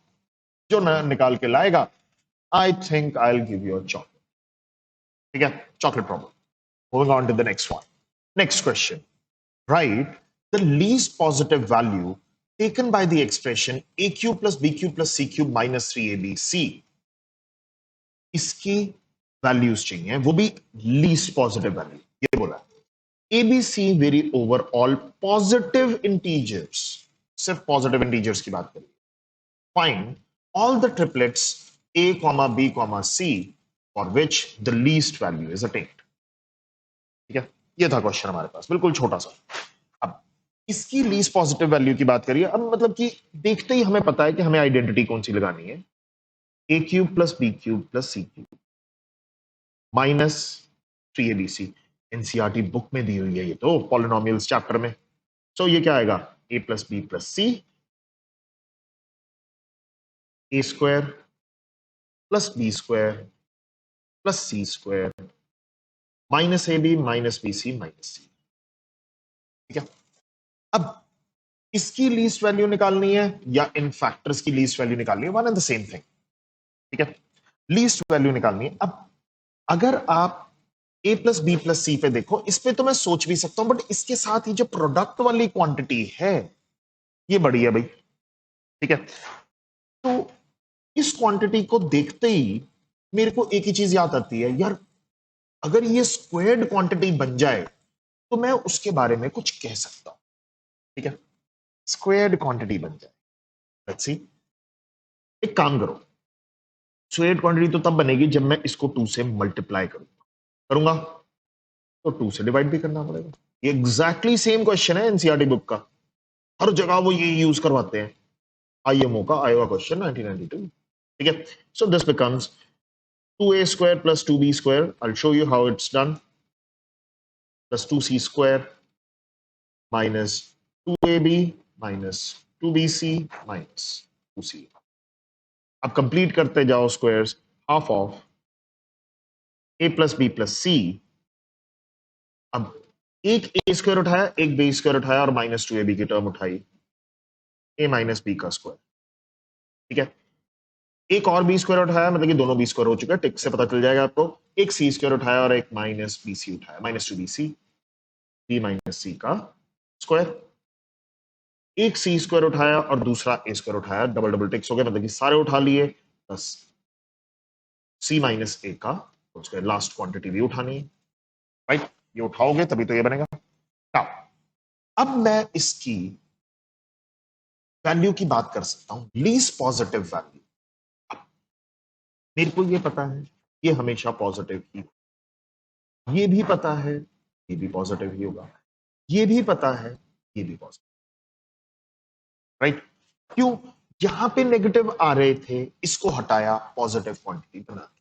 जो ना निकाल के लाएगा I think I will give you a chocolate. ठीक है, chocolate problem. Moving on to the next one. Next question. Write the least positive value taken by the expression a cube plus b cube plus c cube minus 3abc. इसकी values चाहिए, वो भी least positive value. ये बोला ABC very over all positive integers. सिर्फ positive integers की बात करिए. Find all the triplets a comma b comma c for which the least value is attend. ठीक है, ये था क्वेश्चन हमारे पास, बिल्कुल छोटा सा. अब इसकी लीस्ट पॉजिटिव वैल्यू की बात करिए. अब मतलब कि देखते ही हमें पता है कि हमें आइडेंटिटी कौन सी लगानी है. A cube plus B cube plus C cube minus 3abc. NCERT book में दी हुई है ये तो, पॉलिनोमियल्स चैप्टर में. सो ये क्या आएगा, a plus b plus c a square plus b square plus c square minus a b minus b c minus c. ठीक है, अब इसकी लीस्ट वैल्यू निकालनी है या इन फैक्टर्स की लीस्ट वैल्यू निकालनी है, one and the same thing. ठीक है, लीस्ट वैल्यू निकालनी है. अब अगर आप a प्लस बी प्लस सी पे देखो, इस पे तो मैं सोच भी सकता हूं, बट इसके साथ ही जो प्रोडक्ट वाली क्वांटिटी है ये बड़ी है भाई. ठीक है, तो इस क्वांटिटी को देखते ही मेरे को एक ही चीज याद आती है, यार अगर ये स्क्वायर्ड क्वांटिटी बन जाए तो मैं उसके बारे में कुछ कह सकता हूं. ठीक है, स्क्वायर्ड क्वांटिटी बन जाए. लेट्स सी, एक काम करो, स्क्वायर्ड क्वांटिटी तो तब बनेगी जब मैं इसको 2 से मल्टीप्लाई करूंगा, तो 2 से डिवाइड भी करना पड़ेगा. ये एग्जैक्टली सेम क्वेश्चन है एनसीईआरटी बुक का, हर जगह वो ये यूज करवाते हैं. आईएमओ का आया हुआ क्वेश्चन 1992. ठीक है, so this becomes 2a square plus 2b square. I'll show you how it's done. Plus 2c square minus 2ab minus 2bc minus 2c. अब कंप्लीट करते जाओ squares. Half of a plus b plus c. अब एक a square उठाया, एक B square उठाया और minus 2ab की टर्म उठाई, a माइनस बी का स्क्वायर. ठीक है, एक और बी स्क्वायर उठाया, मतलब कि दोनों बी स्क्वायर हो चुका है, टिक से पता चल जाएगा आपको. एक सी स्क्वायर उठाया और एक माइनस बी सी उठाया, माइनस 2bc बी माइनस सी का स्क्वायर. एक सी स्क्वायर उठाया और दूसरा ए स्क्वायर उठाया, डबल डबल टिक्स हो गए, मतलब कि सारे उठा लिए. बस सी माइनस ए का स्क्वायर, लास्ट क्वांटिटी भी उठानी है. राइट, ये उठाओगे तभी तो ये बनेगा. Now, अब मैं इसकी वैल्यू की बात कर सकता हूं, लीस्ट पॉजिटिव वैल्यू. मेरे को ये पता है ये हमेशा पॉजिटिव ही, ये भी पता है ये भी पॉजिटिव ही होगा, ये भी पता है ये भी पॉजिटिव. राइट, क्यों, यहां पे नेगेटिव आ रहे थे, इसको हटाया, पॉजिटिव क्वांटिटी बना दी.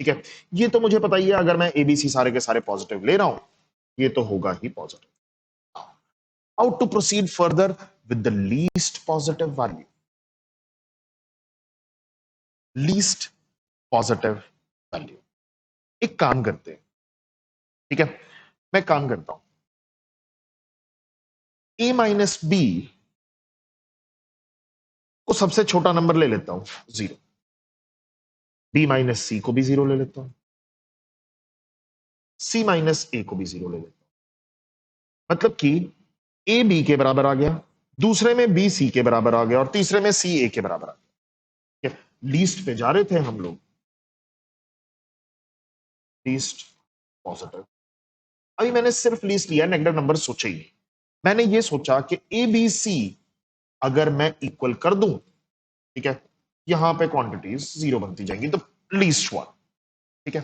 ठीक है, ये तो मुझे पता ही है, अगर मैं एबीसी सारे के सारे पॉजिटिव ले रहा हूं, ये तो होगा ही positive. How to proceed further with the least positive value. Least positive value, एक काम करते हैं. ठीक है, मैं काम करता हूं, a माइनस बी को सबसे छोटा नंबर ले लेता हूं 0, b माइनस सी को भी 0 ले लेता हूं, c माइनस ए को भी 0 ले लेता हूं. मतलब कि a b के बराबर आ गया, दूसरे में b c के बराबर आ गया और तीसरे में c a के बराबर आ गया. ठीक है, लीस्ट पे जा रहे थे हम लोग, लीस्ट पॉजिटिव. अभी मैंने सिर्फ लीस्ट लिया, नेगेटिव नंबर सोचे ही नहीं. मैंने ये सोचा कि ए बी सी अगर मैं इक्वल कर दूं, ठीक है, यहां पे क्वांटिटीज 0 बनती जाएंगी, तो लीस्ट वन. ठीक है,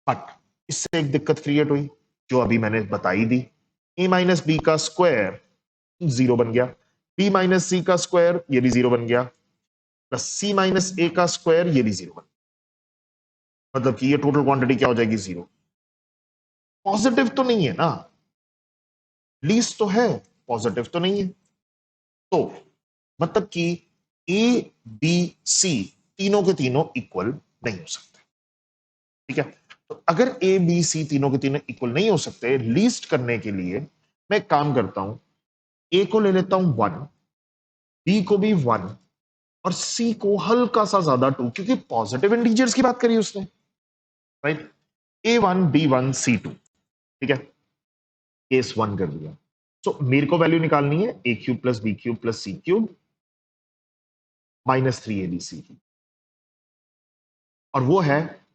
बट इससे एक दिक्कत क्रिएट हुई जो अभी मैंने बताई दी. ए माइनस बी का स्क्वायर 0 बन गया, बी माइनस सी का स्क्वायर ये भी 0 बन गया, प्लस सी माइनस ए का स्क्वायर ये भी 0 बन गया. मतलब कि ये टोटल क्वांटिटी क्या हो जाएगी, 0. पॉजिटिव तो नहीं है ना, लीस्ट तो है, पॉजिटिव तो नहीं है. तो मतलब कि ए बी सी तीनों के तीनों इक्वल नहीं हो सकते. ठीक है, तो अगर ए बी सी तीनों के तीनों इक्वल नहीं हो सकते, लीस्ट करने के लिए मैं एक काम करता हूं, ए को ले लेता हूं 1, बी को भी 1 और सी को हल्का सा ज्यादा 2, क्योंकि पॉजिटिव इंटीजर्स की बात करी उसने. राइट, A1 B1 C2, ठीक है, केस 1 कर दिया। सो मेरे को वैल्यू निकालनी है a cube plus B cube plus C cube -3abc की, और वो है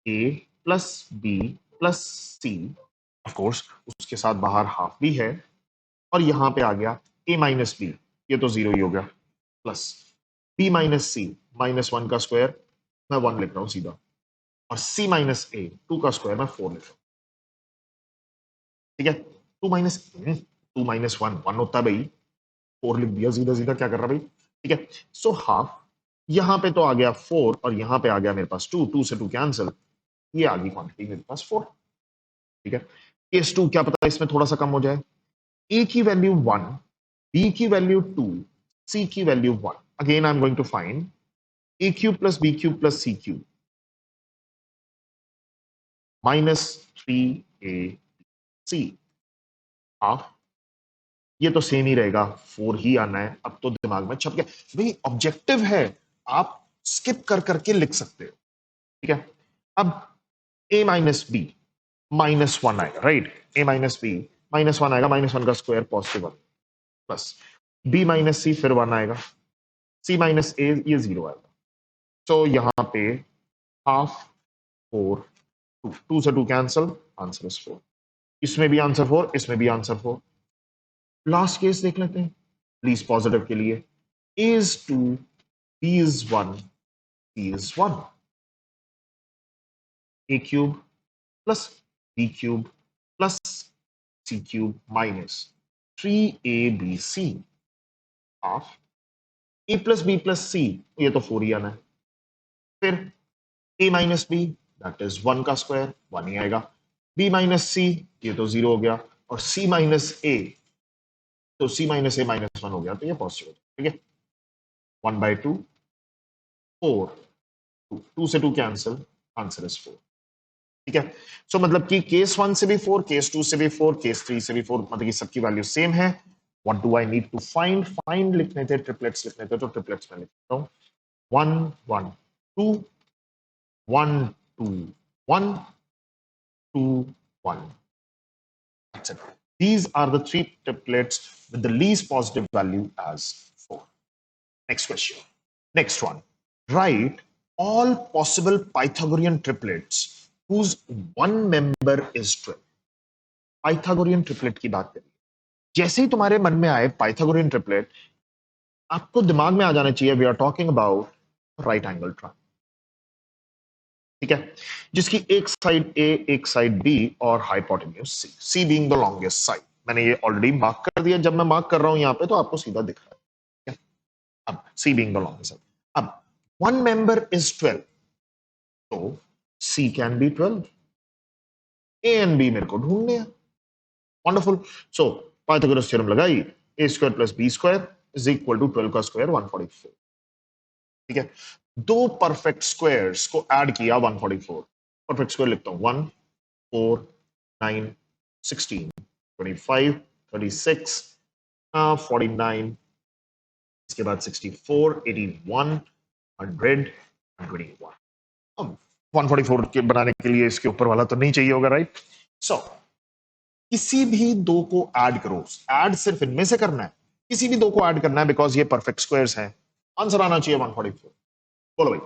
a plus b plus c, of course उसके साथ बाहर हाफ भी है, और यहां पे आ गया ए माइनस बी, ये तो जीरो ही हो गया, प्लस बी माइनस सी, -1 का स्क्वायर मैं 1 लिख रहा हूं सीधा, और सी माइनस ए 2 का स्क्वायर मैं 4 लिख रहा हूं, ठीक है। 2 - 1 होता है भाई, 4 लिख दिया सीधा सीधा, क्या कर रहा भाई, ठीक है। सो हाफ, यहां पे तो आ गया 4, और यहां पे आ गया मेरे पास 2, 2 से 2 कैंसिल, ये आ गई क्वांटिटी मेरे पास 4, ठीक है। केस 2 क्या पता इसमें थोड़ा सा कम हो जाए, ए की वैल्यू 1, बी की वैल्यू 2, सी की value 1, again I am going to find A cube plus B cube plus C cube -3ac half, ये तो सेम ही रहेगा, 4 ही आना है, अब तो दिमाग में छप गया भाई, ऑब्जेक्टिव है, आप स्किप कर करके लिख सकते हो, ठीक है। अब a माइनस बी -1 आएगा, राइट, a माइनस बी -1 आएगा, -1 का स्क्वायर +1 प्लस b माइनस सी, फिर 1 आएगा, c माइनस ए, ये 0 आएगा। तो यहां पे हाफ 4 2, 2 से 2 कैंसिल, आंसर इज 4, इसमें भी आंसर 4, इसमें भी आंसर 4। लास्ट केस देख लेते हैं प्लीज पॉजिटिव के लिए, a is 2, b is 1, c is 1, a cube plus b cube plus c cube minus 3abc half a plus b plus c, ये तो 4 ही आना है, फिर a minus B, that is 1 का स्क्वायर 1 ही आएगा, b माइनस सी, ये तो 0 हो गया, और c माइनस ए, तो c माइनस ए -1 हो गया, तो ये पॉजिटिव, ठीक है। 1/2 4 2, 2 से 2 कैंसिल, आंसर इज 4, ठीक है। सो मतलब कि केस 1 से भी 4, केस 2 से भी 4, केस 3 से भी 4, मतलब कि सबकी वैल्यू सेम है। What do I need to find, find लिखने थे, ट्रिपलेट्स लिखने थे, तो ट्रिपलेट्स में लिखता हूं 1 1 2 1 2 1 2 1, that's it. These are the three triplets with the least positive value as 4. Next question, next one, write all possible Pythagorean triplets whose one member is 12. Pythagorean triplet की बात करिए, जैसे ही तुम्हारे मन में आए पाइथागोरियन ट्रिपलेट, आपको दिमाग में आ जाना चाहिए we are talking about right angle triangle, ठीक है, जिसकी एक साइड ए एक साइड बी और hypotenuse C, C being the longest side. मैंने ये ऑलरेडी मार्क कर दिया, जब मैं मार्क कर रहा हूं यहां पे तो आपको सीधा दिख रहा है, ठीक है? अब c being the longest side, अब वन मेंबर इज 12, तो c can be 12, a and b मेरे को ढूंढने हैं, वंडरफुल। सो पाइथागोरस थ्योरम लगाई, a square plus b square is equal to 12 का स्क्वायर 144, ठीक है। दो परफेक्ट स्क्वायर्स को ऐड किया 144, परफेक्ट स्क्वायर लिखता हूं 1 4 9 16 25 36 49, इसके बाद 64 81 100 121। अब 144 के बनाने के लिए इसके ऊपर वाला तो नहीं चाहिए होगा, राइट। सो किसी भी दो को ऐड करो, ऐड सिर्फ इनमें से करना है, किसी भी दो को ऐड करना है, बिकॉज ये परफेक्ट स्क्वायर्स हैं, आंसर आना चाहिए 144। बोलो भाई,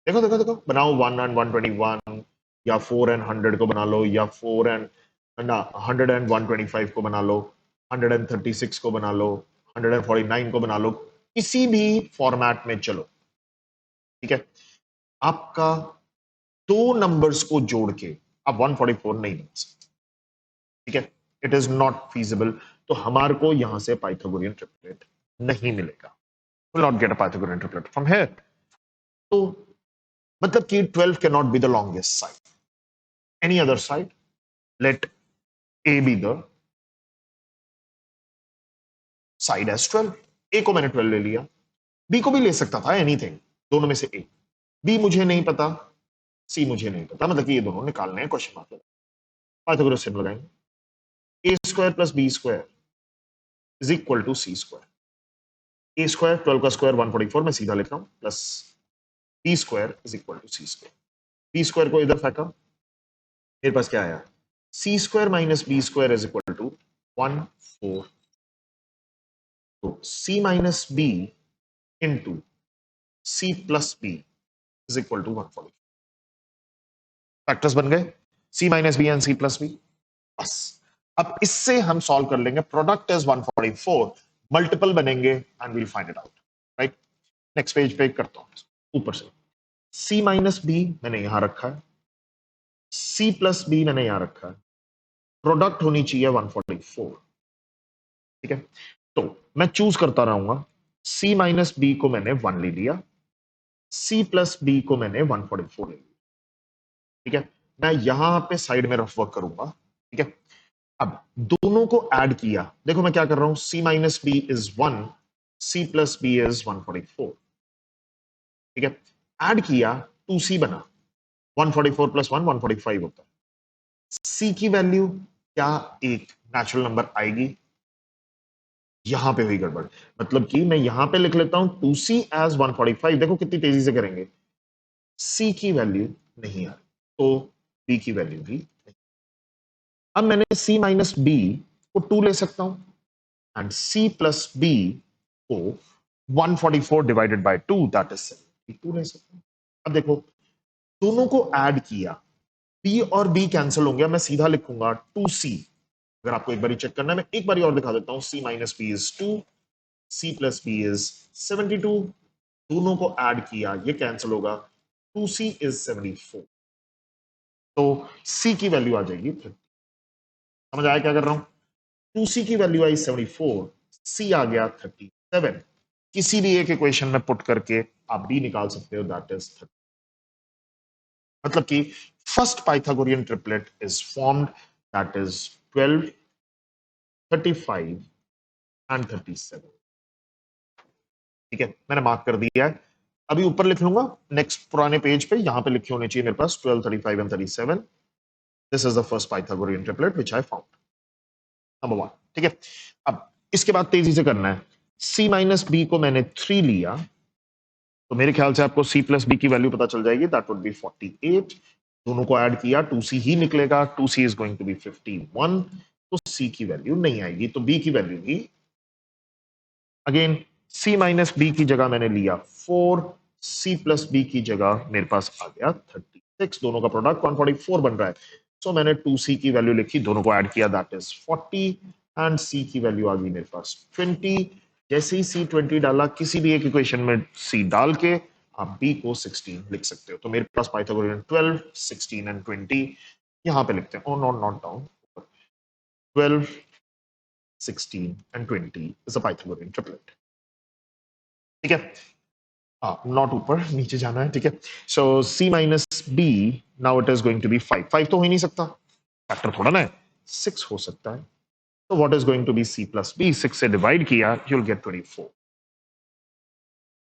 देखो देखो देखो, बनाओ 1 एंड 121, या 4 एंड 100 को बना लो, या 4 एंड ना 100 एंड 125 को बना लो, 136 को बना लो, 149 को बना लो, किसी भी फॉर्मेट में चलो, ठीक है। आपका दो नंबर्स को जोड़ के आप 144 नहीं बना सकते, ठीक है, इट इज नॉट फीजिबल। तो हमारे को यहां से पाइथागोरियन ट्रिपलेट नहीं मिलेगा, will not get a Pythagorean triplet from here. तो मतलब कि 12 can not be the longest side, any other side, let A B the side as 12, A को मैंने 12 ले लिया, बी को भी ले सकता था, एनीथिंग, दोनों में से ए, बी मुझे नहीं पता, सी मुझे नहीं पता, मतलब कि ये दोनों निकालने हैं, क्वेश्चन मार्क पाइथागोरस थ्योरम लगाएंगे, a square plus b square is equal to c square, a square 12 का स्क्वायर 144, मैं सीधा लिख रहा हूं, plus b square is equal to c square, b square को इधर फेंका, मेरे पास क्या आया, c square minus b square is equal to 1/4, तो c minus b into c plus B is equal to 140। Factors बन गए, c minus b and C plus B. बस अब इससे हम सॉल्व कर लेंगे, प्रोडक्ट इज 144, मल्टीपल बनेंगे and we'll find it out, right. Next page पे करता हूं ऊपर से, सी माइनस बी मैंने यहां रखा है, सी प्लस बी मैंने यहां रखा है, प्रोडक्ट होनी चाहिए 144, ठीक है। तो मैं चूज करता रहूंगा, सी माइनस बी को मैंने 1 ले लिया, सी प्लस बी को मैंने 144 ले लिया, ठीक है। मैं यहां पे साइड में रफ वर्क करूंगा, ठीक है। अब दोनों को ऐड किया, देखो मैं क्या कर रहा हूं, c minus B is 1, c plus B is 144, ठीक है। ऐड किया, 2c बना, 144 प्लस 1 145 होता है। सी की वैल्यू क्या एक नेचुरल नंबर आएगी, यहां पे हुई गड़बड़, मतलब कि मैं यहां पे लिख लेता हूं 2c एज 145, देखो कितनी तेजी से करेंगे, सी की वैल्यू नहीं आ रही, तो बी की वैल्यू भी नहीं। अब मैंने सी माइनस बी को 2 ले सकता हूं एंड सी प्लस बी को 144 डिवाइडेड बाय 2 दैट इज 72 ले सकता हूं। अब देखो दोनों को ऐड किया, बी और बी कैंसिल होंगे, मैं सीधा लिखूंगा 2c। अगर आपको एक बार चेक करना है, मैं एक बार और दिखा देता हूं, c minus B is 2, c plus B is 72, दोनों को ऐड किया, ये कैंसिल होगा, 2c इज 74, तो c की वैल्यू आ जाएगी 30। समझ आया क्या कर रहा हूं, 2c की वैल्यू आई 74, c आ गया 37, किसी भी एक इक्वेशन में पुट करके आप b निकाल सकते हो, दैट इज 30। मतलब कि first Pythagorean triplet is formed, that is 12, 35 and 37, ठीक है। मैंने मार्क कर दिया है, अभी ऊपर लिख लूंगा नेक्स्ट पुराने पेज पे, यहां पे लिखे होने चाहिए मेरे पास 12, 35 and 37। This is the first Pythagorean triplet which I found, number 1, ठीक है। अब इसके बाद तेजी से करना है, c माइनस बी को मैंने 3 लिया, तो मेरे ख्याल से आपको c प्लस बी की वैल्यू पता चल जाएगी, दैट वुड बी 48, दोनों को ऐड किया, 2c ही निकलेगा, 2c is going to B 51, तो c की वैल्यू नहीं आएगी, तो b की वैल्यू भी, अगेन c माइनस बी की जगह मैंने लिया 4, c प्लस बी की जगह मेरे पास आ गया 36, दोनों का प्रोडक्ट 144 बन रहा है, सो मैंने 2c की वैल्यू लिखी, दोनों को ऐड किया, दैट इज 40 एंड c की वैल्यू आ गई मेरे पास 20। जैसे ही c 20 डाला, किसी भी एक इक्वेशन में c डाल के आप b को 16 लिख सकते हो, तो मेरे पास पाइथागोरियन 12, 16 एंड 20 यहां पे लिखते हैं, oh note note down, 12, 16 and 20 is a Pythagorean triplet, ठीक है। हाँ, नॉट ऊपर, नीचे जाना है, ठीक है। So c minus B, now it is going to be 5, 5 तो हो ही नहीं सकता, फैक्टर थोड़ा ना है, 6 हो सकता है, तो what is going to be c plus B, 6 से डिवाइड किया, यू विल गेट 24,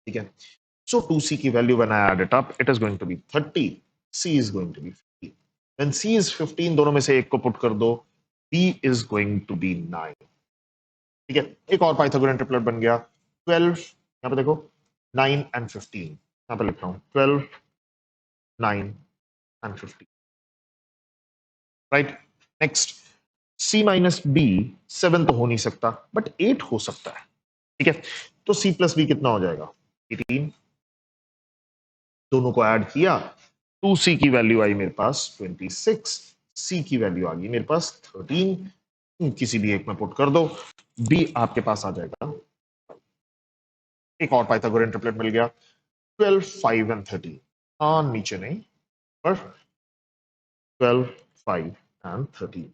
ठीक है। सो 2c की value when I add it up, it is going to be 30, c is going to be 15, when c is 15, दोनों में से एक को पुट कर दो, b is going to be 9, ठीक है। एक और पाइथागोरियन ट्रिपलेट बन गया, 12, यहां पे देखो 9 एंड 15, यहां पे लिख रहा हूं 12, 9 and 15, right. Next, c minus B 7 तो हो नहीं सकता, बट 8 हो सकता है, ठीक है। तो c प्लस बी कितना हो जाएगा, 18, दोनों को ऐड किया, 2c की वैल्यू आई मेरे पास 26, c की वैल्यू आ गई मेरे पास 13, किसी भी एक में पुट कर दो, b आपके पास आ जाएगा। एक और पाइथागोरियन ट्रिपलेट मिल गया, 12, 5 एंड 13, हाँ नीचे नहीं, पर 12, 5 एंड 13,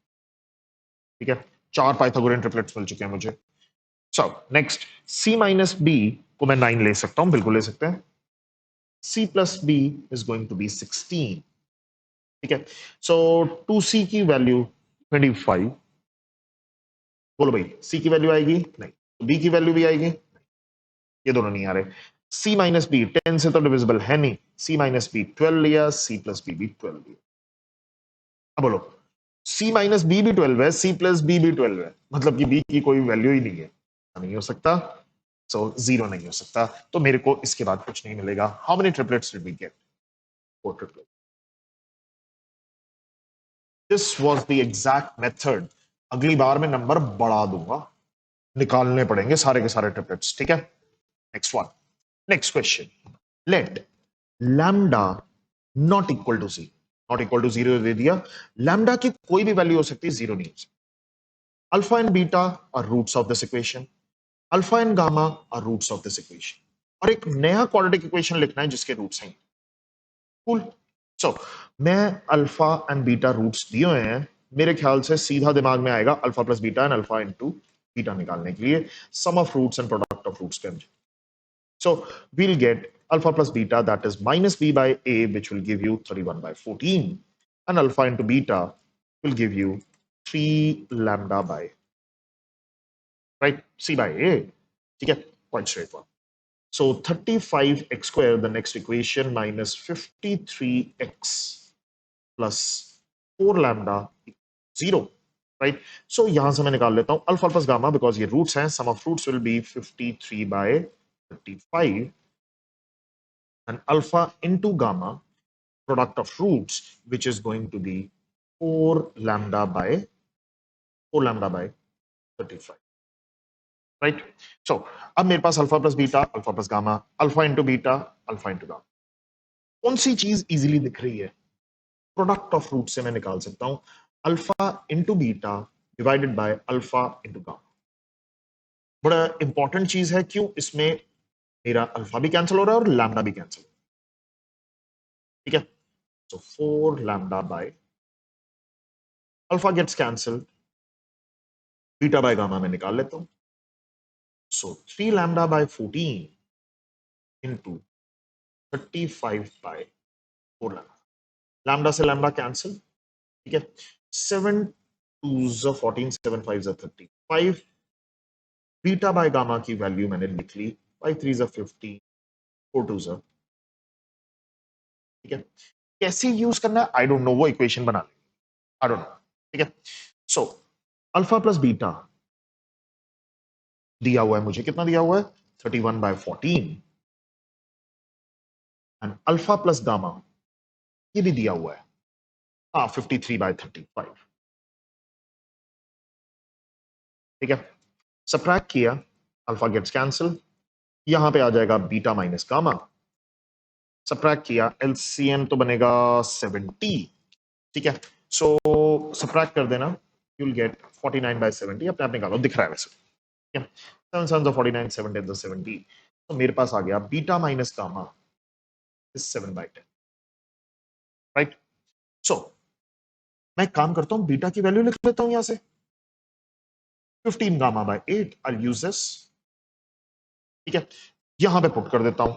ठीक है। चार पाइथागोरियन ट्रिपलेट्स मिल चुके हैं मुझे। So next, c minus B को मैं 9 ले सकता हूं, बिल्कुल ले सकते हैं, c plus B is going to be 16, ठीक है। सो 2c की वैल्यू 25, बोलो भाई c की वैल्यू आएगी नहीं, तो b की वैल्यू भी आएगी, ये दोनों नहीं आ रहे। c माइनस बी 10 से तो डिविजिबल है नहीं, c माइनस बी 12 लिया, c प्लस बी भी 12 लिया, अब बोलो c माइनस बी भी 12 है, c प्लस बी भी 12 है, मतलब कि b की कोई वैल्यू ही नहीं है, नहीं हो सकता, सो जीरो नहीं हो सकता, तो मेरे को इसके बाद कुछ नहीं मिलेगा। How many triplets did we get, 4 triplets. This was the exact method. अगली बार मैं नंबर बढ़ा दूंगा, निकालने पड़ेंगे सारे के सारे ट्रिपलेट्स. ठीक है, next one. Next question. Let lambda not equal to zero. Not equal to zero दे दिया. लैम्डा की कोई भी वैल्यू हो सकती है, जीरो नहीं हो सकती. Alpha and beta are roots of this equation. Alpha and gamma are roots of this equation. और एक नया क्वाड्रेटिक इक्वेशन लिखना है जिसके रूट्स हैं. कूल. सो मैं अल्फा एंड बीटा रूट्स दिए हुए हैं. मेरे ख्याल से सीधा दिमाग में आएगा alpha plus beta and alpha into beta निकालने के लिए sum of roots and product of roots पे. So we'll get alpha plus beta, that is minus b by a, which will give you 31 by 14. And alpha into beta will give you 3 lambda by, right, c by a. Okay, quite straightforward. So 35x squared, the next equation, minus 53x plus 4 lambda 0. Right. So यहां से मैं निकाल लेता हूं alpha plus gamma, because ये roots हैं. Sum of roots will be 53 by 35. And alpha into gamma, product of roots, which is going to be 4 lambda by 35. Right. So अब मेरे पास alpha plus beta, alpha plus gamma, alpha into beta, alpha into gamma. कौन सी चीज easily दिख रही है? Product of root से मैं निकाल सकता हूं alpha into beta divided by alpha into gamma. बड़ा इंपॉर्टेंट चीज है. क्यों? इसमें मेरा अल्फा भी कैंसिल हो रहा है और लैम्डा भी कैंसिल. ठीक है. So 4 lambda by alpha gets cancelled, beta by gamma में निकाल लेता हूं. So 3 lambda by 14 into 35 by 4 lambda. Lambda से lambda cancel. ठीक है. 7 2s are 14, 7 5s are 35. Beta by gamma की वैल्यू मैंने लिख ली. 5 3s are 50, 4 2s are. ठीक है. कैसे यूज करना है आई डोंट नो, वो इक्वेशन बना ले. आई डोंट नो. ठीक है. सो अल्फा प्लस बीटा दिया हुआ है मुझे. कितना दिया हुआ है? 31 by 14. And alpha plus gamma ये भी दिया हुआ है. हाँ, 53 by 35. ठीक है. सबट्रैक्ट किया, अल्फा गेट्स कैंसिल. यहां पे आ जाएगा बीटा माइनस गामा. सबट्रैक्ट किया, एलसीएम तो बनेगा 70. ठीक है. सो सबट्रैक्ट कर देना, यू विल गेट 49 by 70. अपने आप निकालो, दिख रहा है वैसे. ठीक है. 7 7 49, 7 10 70. तो मेरे पास आ गया beta minus gamma is 7 by 10. Right. So मैं एक काम करता हूं, बीटा की वैल्यू लिख लेता हूं यहां से. 15 gamma by 8. I use this. ठीक है. यहां पे पुट कर देता हूं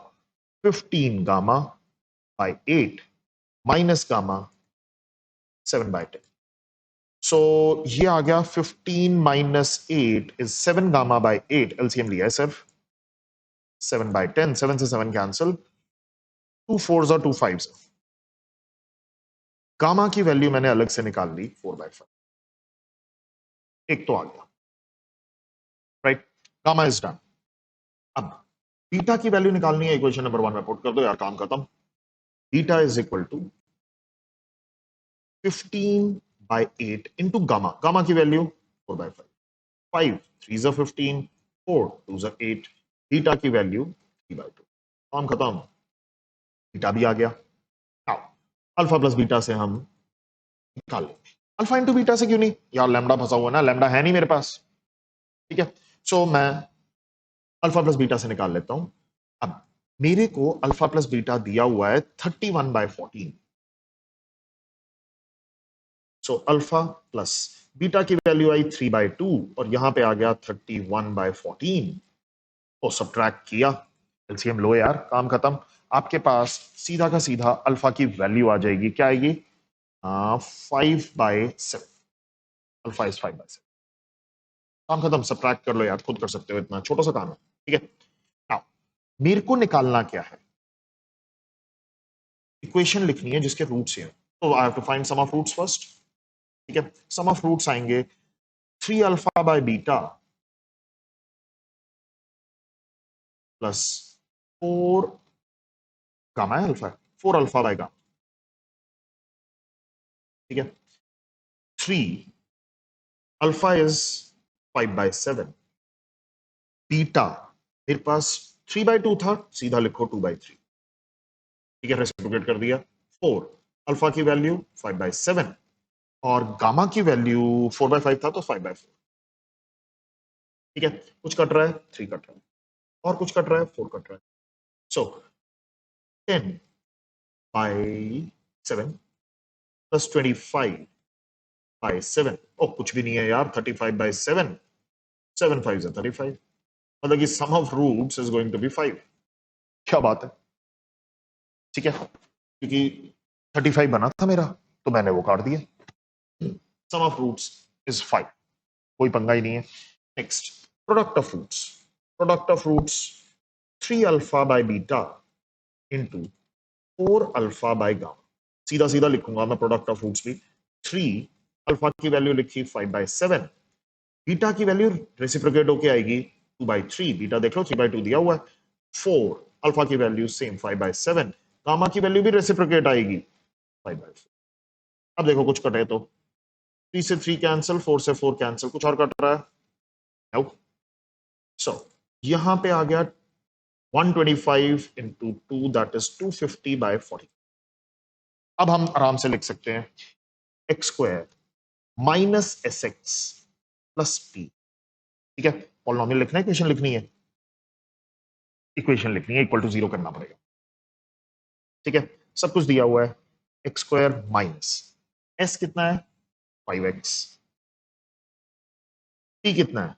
15 gamma by 8 minus gamma 7 by 10. So ये आ गया 15 minus 8 is 7 gamma by 8. LCM लिया है सिर्फ. 7 by 10, 7 से 7 कैंसिल. 2 4s और 2 5s. गामा की वैल्यू मैंने अलग से निकाल ली 4 by 5. एक तो आ गया. राइट. Gamma is done. अब बीटा की वैल्यू निकालनी है. इक्वेशन नंबर 1 में पुट कर दो यार, काम खत्म. Beta is equal to 15 by 8 into gamma. Gamma की वैल्यू 4 by 5. 5 3s are 15, 4 2s are 8. Beta की वैल्यू 3 by 2. काम खत्म. बीटा भी आ गया. नाउ अल्फा प्लस बीटा से हम निकाल लेंगे. अल्फा इंटू बीटा से क्यों नहीं यार? लैम्डा फंसा हुआ ना, लैम्डा है नहीं मेरे पास. ठीक है. सो मैं अल्फा प्लस बीटा से निकाल लेता हूं. अब मेरे को अल्फा प्लस बीटा दिया हुआ है 31 by 14. So alpha plus beta की वैल्यू आई 3 by 2 और यहां पे आ गया 31 by 14. तो सब्ट्रैक्ट किया, एलसीएम लो यार, काम खत्म. आपके पास सीधा का सीधा अल्फा की वैल्यू आ जाएगी. क्या आएगी? 5/7. Alpha is 5/7. काम खत्म. सब्ट्रैक्ट कर लो यार, खुद कर सकते हो, इतना छोटा सा काम है. ठीक है. नाउ मेरे को निकालना क्या है? इक्वेशन लिखनी है जिसके रूट्स हैं. तो I have to find sum of roots first. ठीक है. सम ऑफ रूट्स आएंगे 3 alpha by beta plus 4 gamma है. Alpha 4 alpha by gamma. ठीक है. 3 अल्फा इज 5/7, बीटा मेरे पास 3/2 था, सीधा लिखो 2/3, ठीक है, रेसिप्रोकेट कर दिया। 4 अल्फा की वैल्यू 5/7 और गामा की वैल्यू 4/5 था तो 5/4, ठीक है। कुछ कट रहा है, 3 कट रहा है, और कुछ कट रहा है, 4 कट रहा है। सो 10/7 प्लस 25/7, ओ कुछ भी नहीं है यार, 35/7, 7 5 है 35, मतलब कि sum of roots is going to be 5। क्या बात है, ठीक है, क्योंकि 35 बना था मेरा तो मैंने वो काट दिया। सम ऑफ रूट्स इज 5, कोई पंगा ही नहीं है। Next, product of roots, product of roots 3 alpha by beta into 4 alpha by gamma, सीधा सीधा लिखूंगा मैं प्रोडक्ट ऑफ रूट्स भी। 3 अल्फा की वैल्यू लिखी 5/7, बीटा की वैल्यू रेसिप्रोकेट होके आएगी 2/3, बीटा देख लो 3/2 दिया हुआ है। 4 अल्फा की वैल्यू सेम 5/7, गामा की वैल्यू भी रेसिप्रोकेट आएगी 5/4। अब देखो कुछ कटे तो 3 से 3 कैंसिल, 4 से 4 कैंसिल, कुछ और कट रहा है? नो। सो यहां पे आ गया 125 इंटू 2 दैट इज 250/40। अब हम आराम से लिख सकते हैं x² minus SX plus P, ठीक है। पॉलिनोमियल लिखना है, इक्वेशन लिखनी है, इक्वेशन लिखनी है, इक्वल टू 0 करना पड़ेगा, ठीक है। सब कुछ दिया हुआ है, x² माइनस s कितना है 5x, p कितना है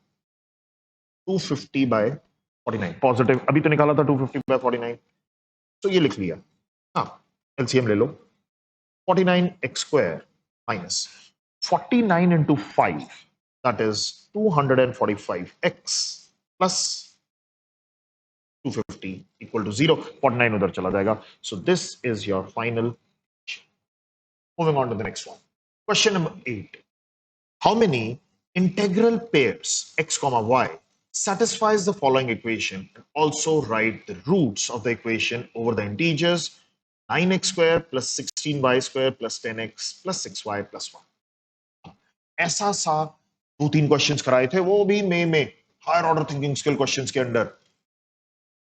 250/49, पॉजिटिव अभी तो निकाला था 250/49, तो ये लिख लिया। हाँ, एलसीएम ले लो, 49x² minus 49 into 5 that is 245x plus 250 equal to 0, 49 उधर चला जाएगा। So this is your final. Moving on to the next one, question number 8, how many integral pairs x comma y satisfies the following equation, and also write the roots of the equation over the integers 9x square plus 16y square plus 10x plus 6y plus 1। ऐसा सा 2-3 questions कराए थे, वो भी में higher order thinking skill questions के under,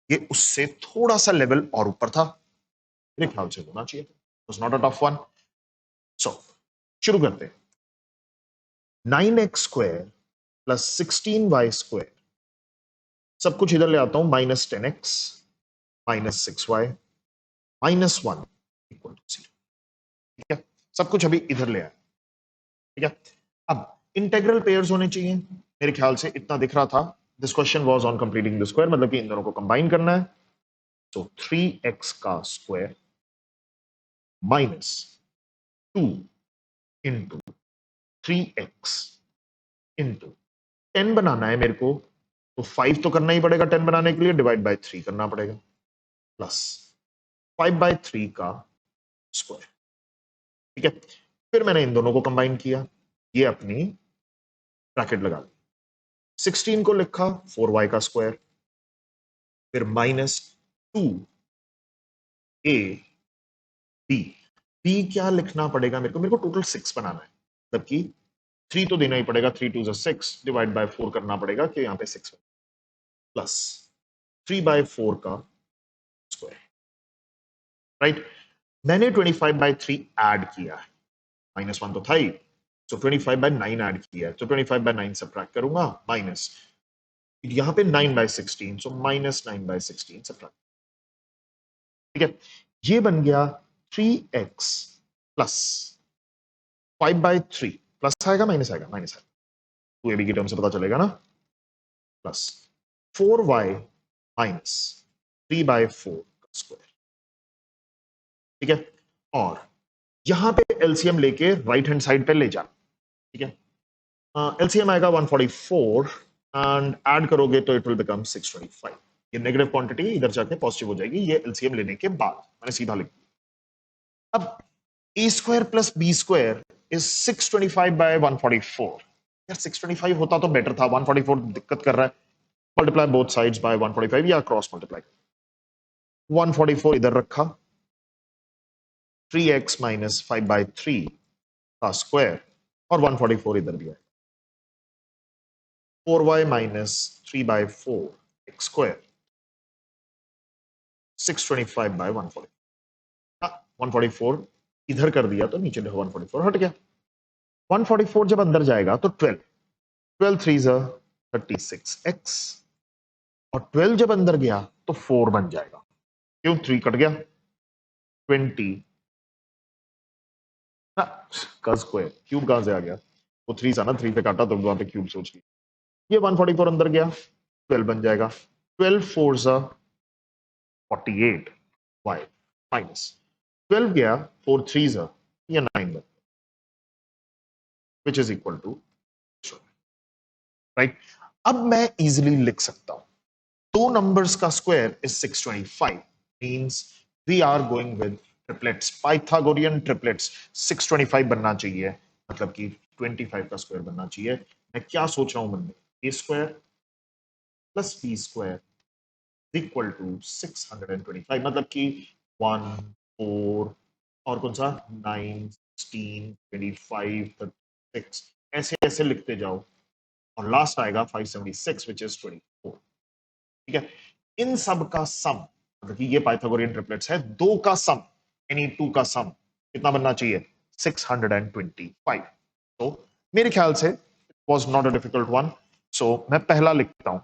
ये उससे थोड़ा सा लेवल और ऊपर था, मेरे ख्याल से होना चाहिए, was not a tough one। so शुरू करते हैं। 9x square plus 16y square, सब कुछ इधर ले आता हूं, -10x minus 6y minus 1 equal to 0, ठीक है। सब कुछ अभी इधर ले आया, ठीक है। अब इंटेग्रल पेयर्स होने चाहिए, मेरे ख्याल से इतना दिख रहा था। This question was on completing the square, मतलब कि इन दोनों को कंबाइन करना है। तो 3x का square minus 2 into 3x into 10 बनाना है मेरे को, तो 5 तो करना ही पड़ेगा 10 बनाने के लिए, डिवाइड बाय 3 करना पड़ेगा, प्लस 5/3 का स्क्वायर, ठीक है। फिर मैंने इन दोनों को कंबाइन किया, ये अपनी ब्रैकेट लगा दी, 16 को लिखा 4y का स्क्वायर, फिर -2 a b, b क्या लिखना पड़ेगा मेरे को टोटल 6 बनाना है, मतलब कि 3 तो देना ही पड़ेगा, 3 2 6 डिवाइड बाय 4 करना पड़ेगा कि यहां पे 6 प्लस 3/4 का स्क्वायर, राइट। मैंने 25/3 ऐड किया है, -1 तो था ही, सो 25/9 ऐड किया है, तो 25/9 सब्ट्रैक्ट करूंगा, माइनस यहां पे 9/16, सो -9/16 सब्ट्रैक्ट, ठीक है। ये बन गया 3x प्लस 5/3, प्लस आएगा माइनस आएगा, माइनस आएगा, 2ab की टर्म से पता चलेगा ना, प्लस 4y माइनस 3/4 का स्क्वायर, ठीक है। और यहां पे एलसीएम लेके राइट हैंड साइड पे ले जाना, ठीक है। एलसीएम आएगा 144 एंड ऐड करोगे तो इट विल बिकम 625। ये नेगेटिव क्वांटिटी इधर जाके पॉजिटिव हो जाएगी, ये एलसीएम लेने के बाद मैंने सीधा लिख दिया। अब a square plus b square is 625/144, यार 625 होता तो बेटर था, 144 दिक्कत कर रहा है, मल्टीप्लाई बोथ साइड्स बाय 145 या क्रॉस मल्टीप्लाई, 144 इधर रखा, 3x माइनस 5/3 का स्क्वायर और 144 इधर भी आएगा। 4y minus 3/4 x square 625 bye 140। 144 इधर कर दिया तो नीचे देखो 144 हट गया। 144 जब अंदर जाएगा तो 12 12 3 36x और 12 जब अंदर गया तो 4 बन जाएगा। क्यों 3 कट गया 20 का स्क्वायर क्यूब कहां से आ गया वो 3 था ना 3 पे काटा तो वहां पे क्यूब सोच लिया। ये 144 अंदर गया 12 बन जाएगा 12 4 48 y माइनस 12 गया 4 3 ये 9 बन which is equal to right. अब मैं इजिली लिख सकता हूं दो नंबर्स का square is 625 means we are going with triplets Pythagorean triplets 625 बनना चाहिए मतलब कि 25 का स्क्वायर बनना चाहिए। मैं क्या सोच रहा हूं मन में a square plus b square equal to 625 मतलब कि 1 4 और कौन सा 9 16 25 36 ऐसे ऐसे लिखते जाओ और लास्ट आएगा 576 विच इज 24। ठीक है इन सब का सम मतलब कि ये पाइथागोरियन ट्रिपलेट्स है दो का सम एनी टू का सम कितना बनना चाहिए 625। तो मेरे ख्याल से it was not a difficult one so मैं पहला लिखता हूं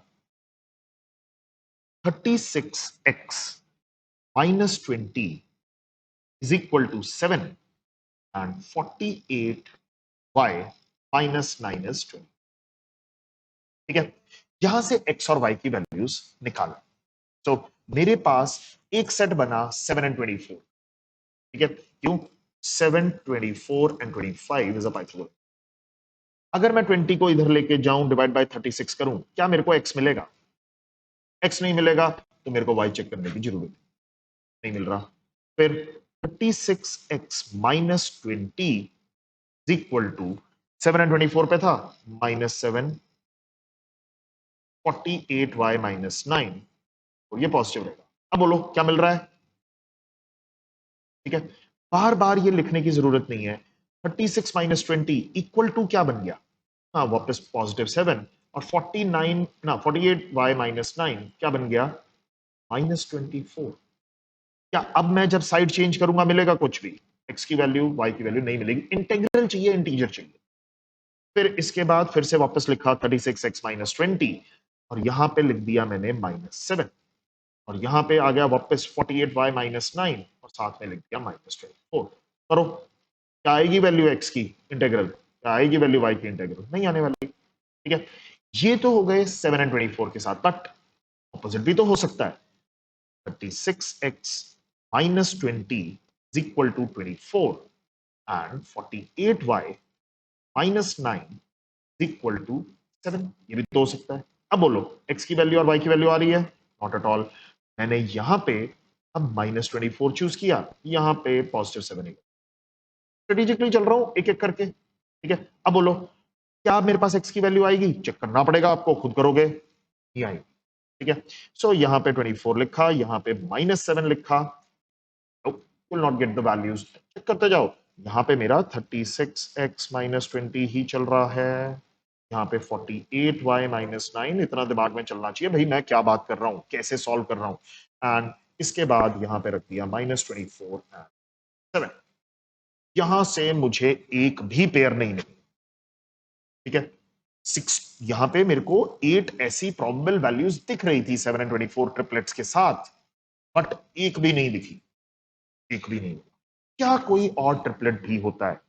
36x minus 20 is equal to 7 and 48y minus 9 is 20। ठीक है यहां से x और y की वैल्यूज निकालो। तो मेरे पास एक सेट बना 7 एंड 24। ठीक है क्यों 7 24 एंड 25 इज अ पाइथागोरस। अगर मैं 20 को इधर लेके जाऊं डिवाइड बाय 36 करूं क्या मेरे को x मिलेगा x नहीं मिलेगा तो मेरे को y चेक करने की जरूरत नहीं मिल रहा। फिर 36x minus 20 is equal to 7 and 24 पे था माइनस 7 48y माइनस 9 तो ये पॉजिटिव रहेगा। अब बोलो क्या मिल रहा है। ठीक है बार बार ये लिखने की जरूरत नहीं है 36 माइनस 20 इक्वल टू क्या बन गया हाँ वापस पॉजिटिव 7 और 49 ना 48y माइनस 9 क्या बन गया माइनस 24। क्या अब मैं जब साइड चेंज करूंगा मिलेगा कुछ भी x की वैल्यू y की वैल्यू नहीं मिलेगी इंटीग्रल चाहिए इंटीजर चाहिए। फिर इसके बाद फिर से वापस लिखा 36x माइनस 20 और यहां पे लिख दिया मैंने माइनस 7 और यहां पे आ गया वापस 48y माइनस 9 और साथ में लिख दिया माइनस 24। करो क्या आएगी वैल्यू x की इंटीग्रल क्या आएगी वैल्यू y की इंटीग्रल नहीं आने वाली। ठीक है ये तो हो गए 7 एंड 24 के साथ बट ऑपोजिट भी तो हो सकता है 36x minus 20 is equal to 24 and 48y minus 9 is equal to 7 ये भी तो हो सकता है। अब बोलो x की वैल्यू और y की वैल्यू आ रही है नॉट एट ऑल। मैंने यहां पे अब माइनस 24 चूज किया यहां पे पॉजिटिव 7 स्ट्रेटेजिकली चल रहा हूं एक एक करके। ठीक है अब बोलो क्या मेरे पास x की वैल्यू आएगी चेक करना पड़ेगा आपको खुद करोगे ये आएगी। ठीक है सो यहां पे 24 लिखा यहां पे माइनस 7 लिखा will not get the values check करते जाओ। यहाँ पे मेरा 36x माइनस 20 ही चल रहा है यहाँ पे 48y माइनस 9 इतना दिमाग में चलना चाहिए भाई मैं क्या बात कर रहा हूँ कैसे सॉल्व कर रहा हूँ। एंड इसके बाद यहाँ पे रख दिया माइनस 24 एंड 7 यहां से मुझे एक भी पेयर नहीं मिली। ठीक है 6 यहां पे मेरे को 8 ऐसी प्रोबेबल वैल्यूज दिख रही थी 7 एंड 24 ट्रिपलेट्स के साथ बट एक भी नहीं दिखी एक भी नहीं। क्या कोई और ट्रिपलेट भी होता है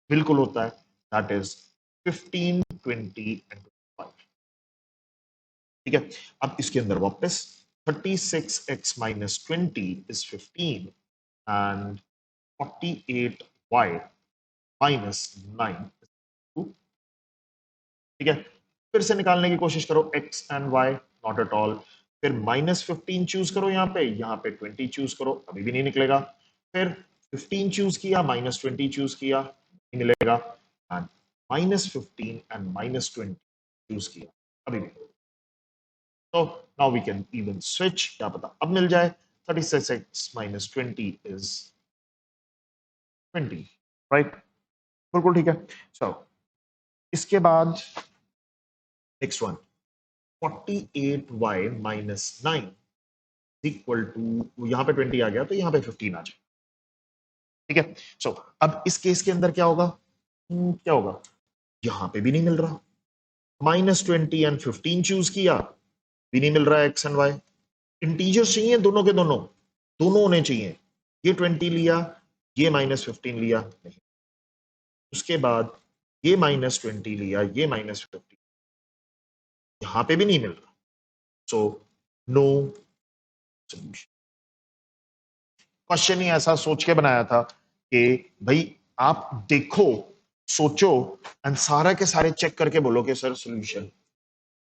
बिल्कुल होता है दैट इज 15 20 एंड 25। ठीक है अब इसके अंदर वापस 36x minus 20 is 15 and 48y minus 9। ठीक है फिर से निकालने की कोशिश करो x and y not at all. फिर माइनस 15 चूज करो यहाँ पे 20 चूज करो अभी भी नहीं निकलेगा। फिर 15 चूज किया माइनस 20 चूज किया नहीं मिलेगा and minus 15 and minus 20 choose किया अभी भी। तो now we can even switch क्या पता अब मिल जाए 36x माइनस 20 इज 20 राइट बिल्कुल ठीक है। सो इसके बाद next one 48y minus 9 equal to, यहां पे 20 आ गया तो यहां पे 15 आ जाए। ठीक है, सो अब इस केस के अंदर क्या होगा, क्या होगा, यहां पे भी नहीं मिल रहा, -20 एंड 15 चूज किया, भी नहीं मिल रहा है एक्स एंड वाई। इंटीजर्स चाहिए दोनों के दोनों, दोनों होने चाहिए। ये 20 लिया, ये -15 लिया, नहीं। उसके बाद ये -20 लिया, ये -15, यहां पे भी नहीं मिल रहा, सो नो सोल्यूशन। क्वेश्चन ही ऐसा सोच के बनाया था कि भाई आप देखो, सोचो एंड सारा के सारे चेक करके बोलो कि सर सोल्यूशन।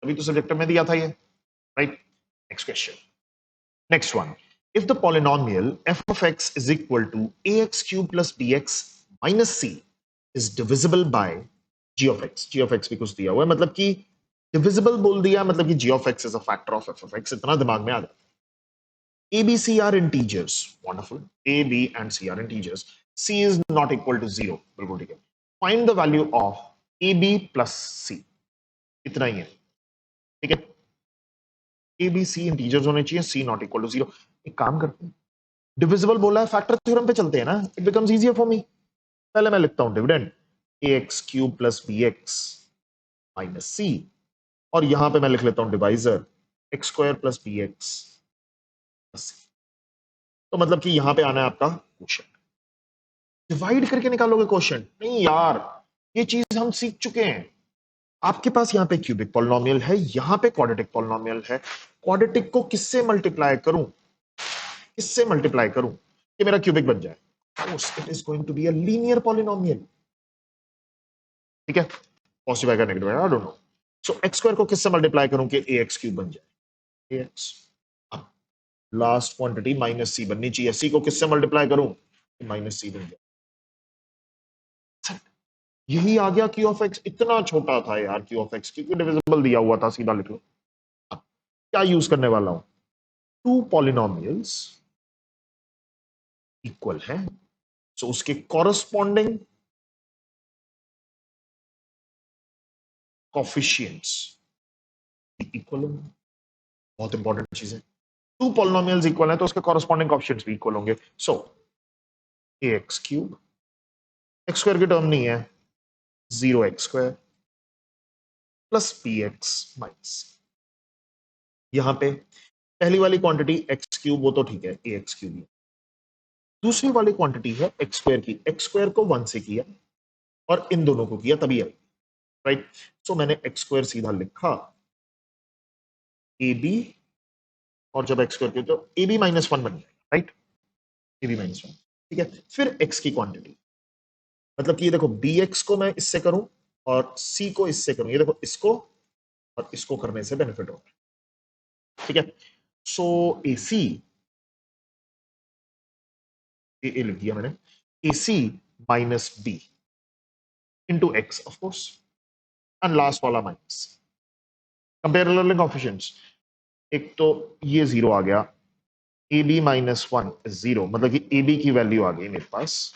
अभी तो सब्जेक्ट में दिया था ये, right. Next question, next one, if the polynomial f of x is equal to ax cube plus bx minus c is divisible by g of x, g of x भी कुछ दिया हुआ है, मतलब कि divisible बोल दिया, मतलब कि g of x is a factor of f of x, इतना दिमाग में आ गया। a b c are integers, wonderful, a b and c are integers, c is not equal to 0, बिल्कुल ठीक है। find the value of a b plus c, इतना ही है, ठीक है। ए बी सी इंटीजर्स होने चाहिए, सी नॉट इक्वल टू 0। एक काम करते हैं, डिविजिबल बोला है, फैक्टर थ्योरम पे चलते हैं ना, it becomes easier for me. पहले मैं लिखता हूं dividend a x cube plus B x minus c, और यहां पे मैं लिख लेता हूं divisor x square plus B x plus c. तो मतलब कि यहां पे आना है आपका क्वोशिएंट, डिवाइड करके निकालोगे क्वोशिएंट नहीं यार, ये चीज हम सीख चुके हैं। आपके पास यहां पे क्यूबिक पॉलिनोमियल है, यहां पे क्वाड्रेटिक पॉलिनोमियल है, क्वाड्रेटिक को किससे मल्टीप्लाई करूं, किससे मल्टीप्लाई करूं कि मेरा क्यूबिक बन जाए, it is going to be a linear polynomial, ठीक है। पॉजिटिव आएगा नेगेटिव आएगा, I don't know. So X square को किससे मल्टीप्लाई करूं कि ए एक्स क्यूब बन जाए, ए एक्स। अब लास्ट क्वांटिटी माइनस सी बननी चाहिए, सी को किससे मल्टीप्लाई करूं कि माइनस सी बन जाए। यही आ गया क्यू ऑफ एक्स, इतना छोटा था यार क्यू ऑफ एक्स, क्योंकि डिविजिबल दिया हुआ था, सीधा लिख लो। अब क्या यूज करने वाला हूं, टू पॉलिनोमियल्स इक्वल है, सो उसके कॉरस्पॉन्डिंग कोफिशिएंट्स इक्वल होंगे। बहुत इंपॉर्टेंट चीज है, टू पॉलिनोमियल्स इक्वल है तो उसके कॉरस्पॉन्डिंग कोएफिशिएंट्स भी इक्वल होंगे। So A x cube, X square की टर्म नहीं है, 0x square plus B x minus, यहां पे पहली वाली क्वांटिटी एक्स क्यूब, वो तो ठीक है, ए एक्स क्यूब। दूसरी वाली क्वांटिटी है एक्स स्क्वायर की, एक्स स्क्वायर को 1 से किया और इन दोनों को किया तभी आई, राइट। सो मैंने एक्स स्क्वायर सीधा लिखा ए बी, और जब एक्स स्क्वायर किया तो ए बी -1 बन जाएगा, राइट, ए बी -1, ठीक है। फिर एक्स की क्वांटिटी, मतलब कि ये देखो बी एक्स को मैं इससे करूं और सी को इससे करूं, ये देखो इसको और इसको करने से बेनिफिट होगा, ठीक है। सो ए सी, ए लिख दिया मैंने, a c minus b into x of course, and last वाला माइनस, कंपेयर लर्निंग कोएफिशिएंट्स। एक तो ये 0 आ गया, ए बी -1 0, मतलब कि ए बी की वैल्यू आ गई मेरे पास,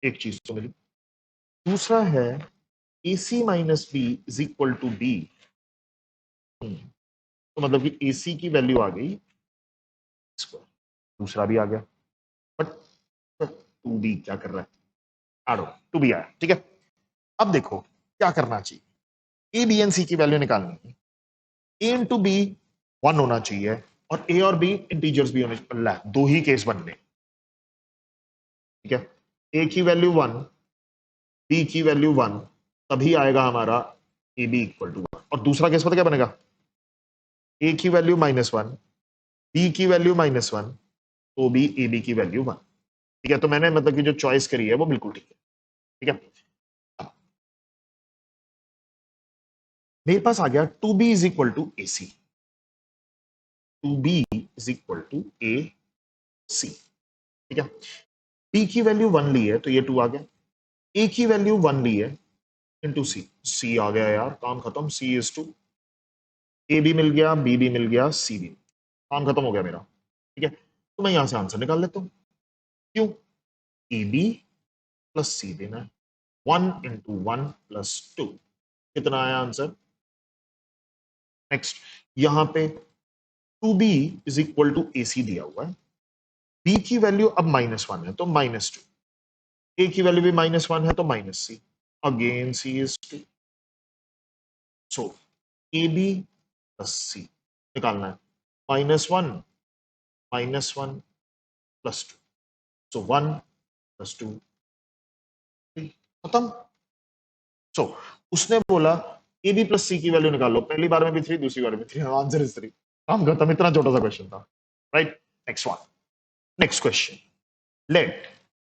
एक चीज तो मिली। दूसरा है a c minus B is equal to b, तो मतलब कि ए सी की वैल्यू आ गई स्क्वायर, दूसरा भी आ गया, बट टू बी क्या कर रहा है, आड़ो टू बी आया, ठीक है। अब देखो क्या करना चाहिए, ए बी एंड सी की वैल्यू निकालनी है, ए इंटू बी 1 होना चाहिए और ए और बी इंटीजर्स भी होने चाहिए, दो ही केस बनने, ठीक है। ए की वैल्यू 1, बी की वैल्यू 1, तभी आएगा हमारा ए बी इक्वल टू 1। और दूसरा केस पता क्या बनेगा, ए की वैल्यू -1, बी की वैल्यू -1, तो भी ए बी की वैल्यू 1, ठीक है। तो मैंने मतलब कि जो चॉइस करी है वो बिल्कुल ठीक है, ठीक है। मेरे पास आ गया two b is equal to a c, two b is equal to a c, ठीक है। बी की वैल्यू 1 ली है तो ये 2 आ गया, ए की वैल्यू 1 ली है इंटू सी, सी आ गया यार, काम खत्म, सी इज टू, ए भी मिल गया, बी भी मिल गया, सी भी, काम खत्म हो गया मेरा, ठीक है। तो मैं यहां से आंसर निकाल लेता हूं, क्यों, ए बी प्लस सी देना है, 1 into 1 plus 2 कितना आया आंसर। नेक्स्ट यहां पे 2b is equal to AC दिया हुआ है, b की वैल्यू अब -1 है तो -2, a की वैल्यू भी -1 है तो -c, again c is 2, so AB plus c निकालना है, -1 -1 प्लस 2, सो 1 प्लस 2 खत्म। सो उसने बोला ए बी प्लस सी की वैल्यू निकालो, पहली बार में भी 3, दूसरी बार में 3, आंसर इज 3, काम खत्म। इतना छोटा सा क्वेश्चन था, right. Next one, next question, let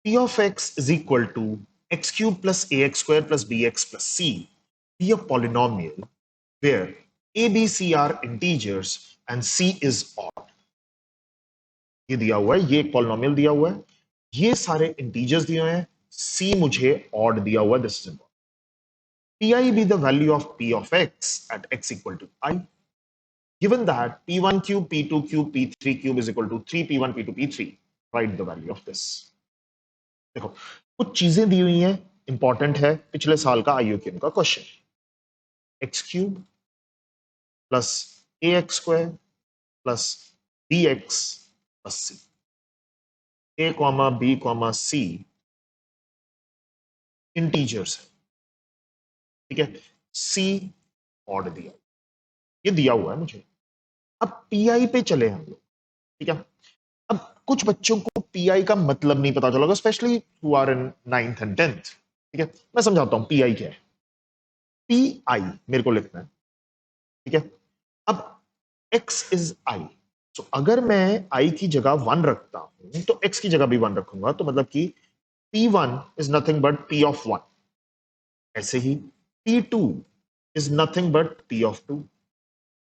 p of x is equal to x cube plus ax square plus bx plus c be a polynomial where a b c are integers and c is odd। ये दिया हुआ है, ये एक polynomial दिया हुआ है, ये सारे इंटीजर्स दिए हुए हैं, c मुझे ऑड दिया हुआ है, this is pi be the value of p of x at x equal to I, given that p1 cube, p2 cube, p3 cube is equal to 3p1, p2, p3, write the value of this। देखो कुछ चीजें दी हुई हैं, important है, पिछले साल का IUQM का question, x cube plus ax square plus bx plus c, a comma b comma c integers है, ठीक है, c ऑड दिया, ये दिया हुआ है मुझे। अब पीआई पे चले हम लोग, ठीक है। अब कुछ बच्चों को पीआई का मतलब नहीं पता चला, specially who are in 9th and 10th, ठीक है। मैं समझाता हूं पीआई क्या है। पीआई मेरे को लिखना है, ठीक है। अब x इज i, तो अगर मैं i की जगह 1 रखता हूं तो x की जगह भी 1 रखूंगा, तो मतलब कि p1 is nothing but p of 1, ऐसे ही p2 is nothing but p of 2,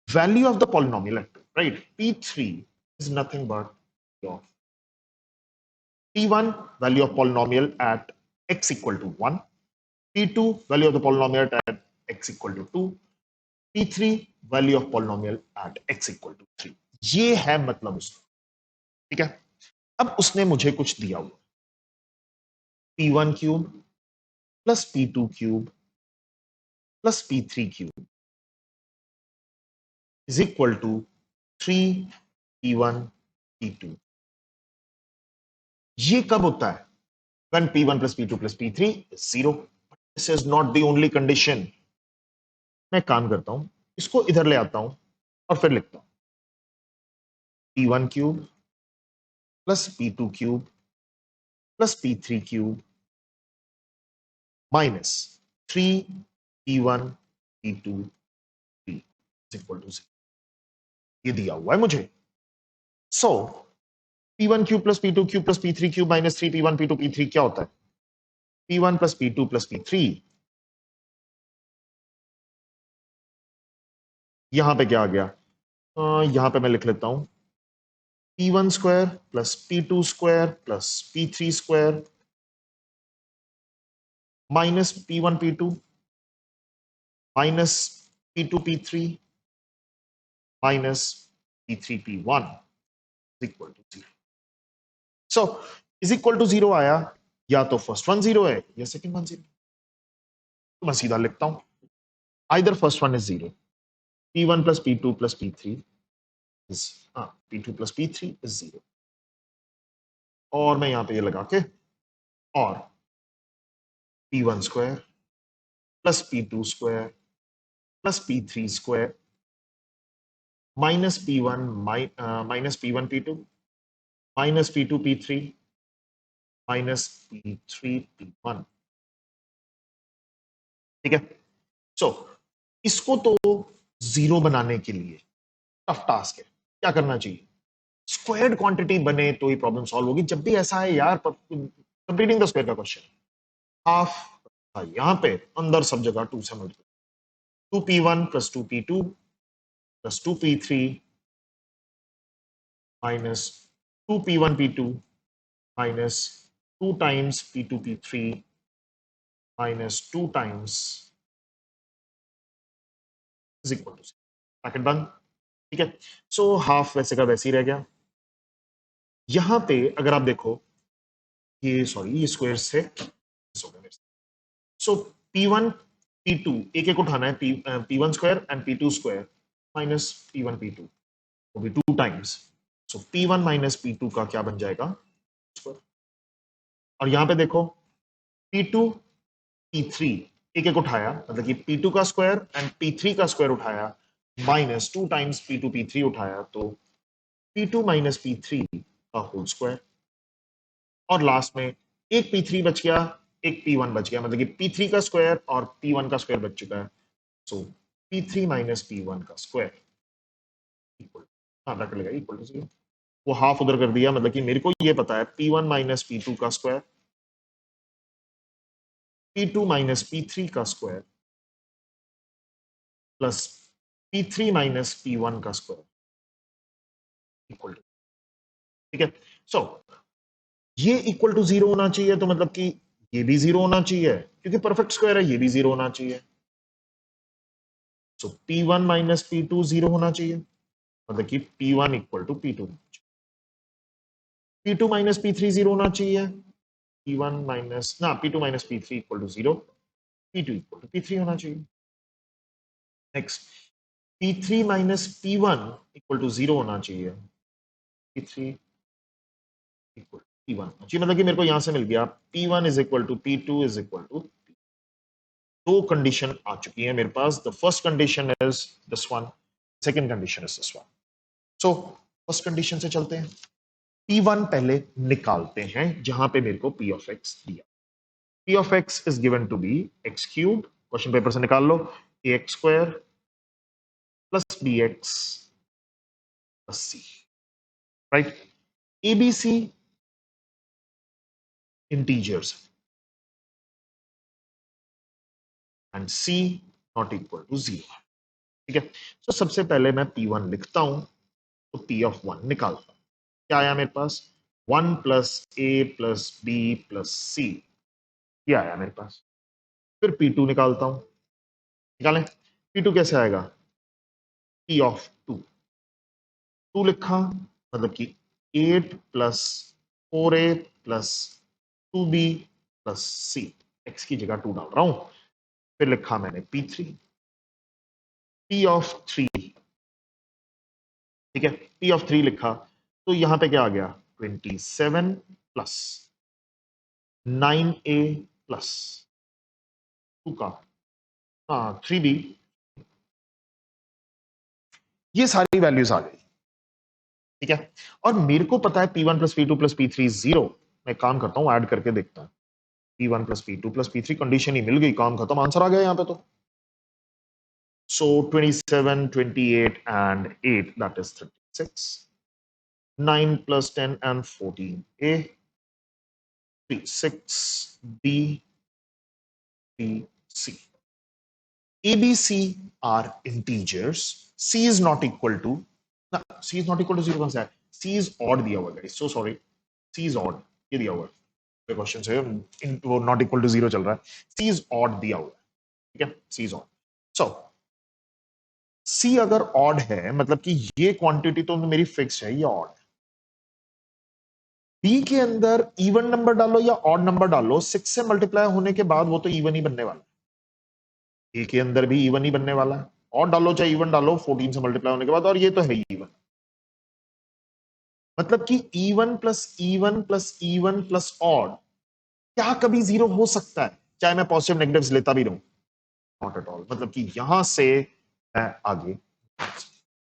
value of the polynomial at 2, right. p3 is nothing but p of p1, value of polynomial at x equal to 1, p2, value of the polynomial at x equal to 2, p3, value of polynomial at x equal to 3। ये है मतलब उसका, ठीक है। अब उसने मुझे कुछ दिया हुआ, p1 cube plus p2 cube plus p3 cube is equal to 3p1 p2। ये कब होता है? when p1 plus p2 plus p3 is 0। This is not the only condition। मैं काम करता हूं, इसको इधर ले आता हूं और फिर लिखता हूं p1 cube plus p2 cube plus p3 cube minus 3p1 p2 p is equal to 0। ये दिया हुआ है मुझे। So p1 cube plus p2 cube plus p3 cube minus 3p1 p2 p3 क्या होता है? p1 plus p2 plus p3, यहां पे क्या आ गया? यहां पे मैं लिख लेता हूं p1 square plus p2 square plus p3 square minus p1 p2 minus p2 p3 minus p3 p1 is equal to 0। So is equal to 0 आया, या तो फर्स्ट वन 0 है या सेकंड वन 0। तो मैं सीधा लिखता हूं either first one is 0, p1 plus p2 plus p3 is p2 plus p3 is 0, और मैं यहां पे ये लगा के और p1 square plus p2 square plus p3 square minus p1 minus p1 p2 minus p2 p3 minus p3 p1, ठीक है। सो इसको तो 0 बनाने के लिए टफ टास्क है, क्या करना चाहिए? स्क्वायर्ड क्वांटिटी बने तो ही प्रॉब्लम सॉल्व होगी। जब भी ऐसा है यार, कंप्लीटिंग द स्क्वायर का क्वेश्चन, हाफ यहां पे अंदर सब जगह 2 से multiply, 2p1 plus 2p2 plus 2p3 minus 2p1 p2 minus 2 times p2 p3 minus 2 times is equal to, bracket बंद, ठीक है। सो हाफ वैसे का वैसे ही रह गया। यहां पे अगर आप देखो, ये सॉरी ये स्क्वायर से सो P1 P2 एक एक उठाना है, P1 square and P2 square minus P1 P2, वो भी 2 टाइम्स। सो P1 माइनस P2 का क्या बन जाएगा स्क्वायर। और यहां पे देखो P2 P3 एक एक उठाया, मतलब कि P2 का स्क्वायर एंड P3 का स्क्वायर उठाया माइनस 2 टाइम्स P2 P3 उठाया, तो P2 माइनस P3 का होल स्क्वायर। और लास्ट में एक P3 बच गया, एक P1 बच गया, मतलब कि P3 का स्क्वायर और P1 का स्क्वायर बच चुका है। सो P3 माइनस P1 का स्क्वायर इक्वल, हाँ रख लेगा इक्वल टू 0। वो हाफ उधर कर दिया, मतलब कि मेरे को ये पता है P1 माइनस P2 का स्क्वायर, P2 माइनस P3 का square plus P3 minus P1 का स्क्वायर इक्वल टू, ठीक है। सो ये इक्वल टू 0 होना चाहिए, तो मतलब कि ये भी 0 होना चाहिए क्योंकि परफेक्ट स्क्वायर है, ये भी 0 होना चाहिए। सो P1 माइनस P2 0 होना चाहिए, मतलब कि P1 equal to P2, P2 minus P3 0 होना चाहिए, P1 माइनस ना P2 minus P3 equal to 0, P2 equal to P3 होना चाहिए। Next P3 minus P1 equal to 0 होना चाहिए, P3 इक्वल टू P1 होना चाहिए, मतलब कि मेरे को यहां से मिल गया P1 is equal to P2 is equal to, दो कंडीशन आ चुकी है मेरे पास। The first condition is this one, second condition is this one. So first condition से चलते हैं, P1 पहले निकालते हैं जहां पे मेरे को P ऑफ x दिया। P of x is given to be x cubed, question paper से निकाल लो, ax square plus bx plus c, राइट। abc integers and c not equal to 0, ठीक है। तो सबसे पहले मैं P1 लिखता हूं, तो P of 1 निकालता हूं, क्या आया मेरे पास 1 plus a plus b plus c, ये आया मेरे पास। फिर P2 निकालता हूं, निकालें P2 कैसे आएगा, P of 2, 2 लिखा, मतलब कि 8 plus 4a plus 2b plus c, x की जगह 2 डाल रहा हूं। फिर लिखा मैंने P3, P ऑफ 3, ठीक है, P ऑफ 3 लिखा, तो यहां पे क्या आ गया 27 प्लस 9a प्लस 2 का, हाँ 3b, ये सारी वैल्यूज आ गई, ठीक है। और मेरे को पता है P1 plus P2 plus P3 0, मैं काम करता हूं ऐड करके देखता हूं, P1 plus P2 plus P3, condition ही मिल गई, काम खत्म, आंसर आ गया यहां पे तो। So 27, 28 and 8, that is 36. 9 plus 10 and 14. A, 3, 6, B, B, C. A, B, C are integers. C is not equal to, no, C is not equal to 0 कौन सा है? C is odd दिया हुआ है, so sorry. C is odd, ये दिया हुआ है क्वेश्चन से, वो नॉट इक्वल टू 0 चल रहा है, C is odd दिया हुआ है, ठीक है, C is odd. So C अगर ऑड है, मतलब कि ये क्वांटिटी तो मेरी फिक्स है, ये ऑड। बी के अंदर इवन नंबर डालो या ऑड नंबर डालो, 6 से मल्टीप्लाई होने के बाद वो तो इवन ही बनने वाला है। ए के अंदर भी इवन ही बनने वाला है, ऑड डालो चाहे इवन डालो 14 से मल्टीप्लाई होने के बाद, और ये तो है इवन। मतलब कि even plus even plus even plus odd क्या कभी 0 हो सकता है, चाहे मैं पॉजिटिव नेगेटिव्स लेता भी रहूं? Not at all. मतलब कि यहां से मैं आगे,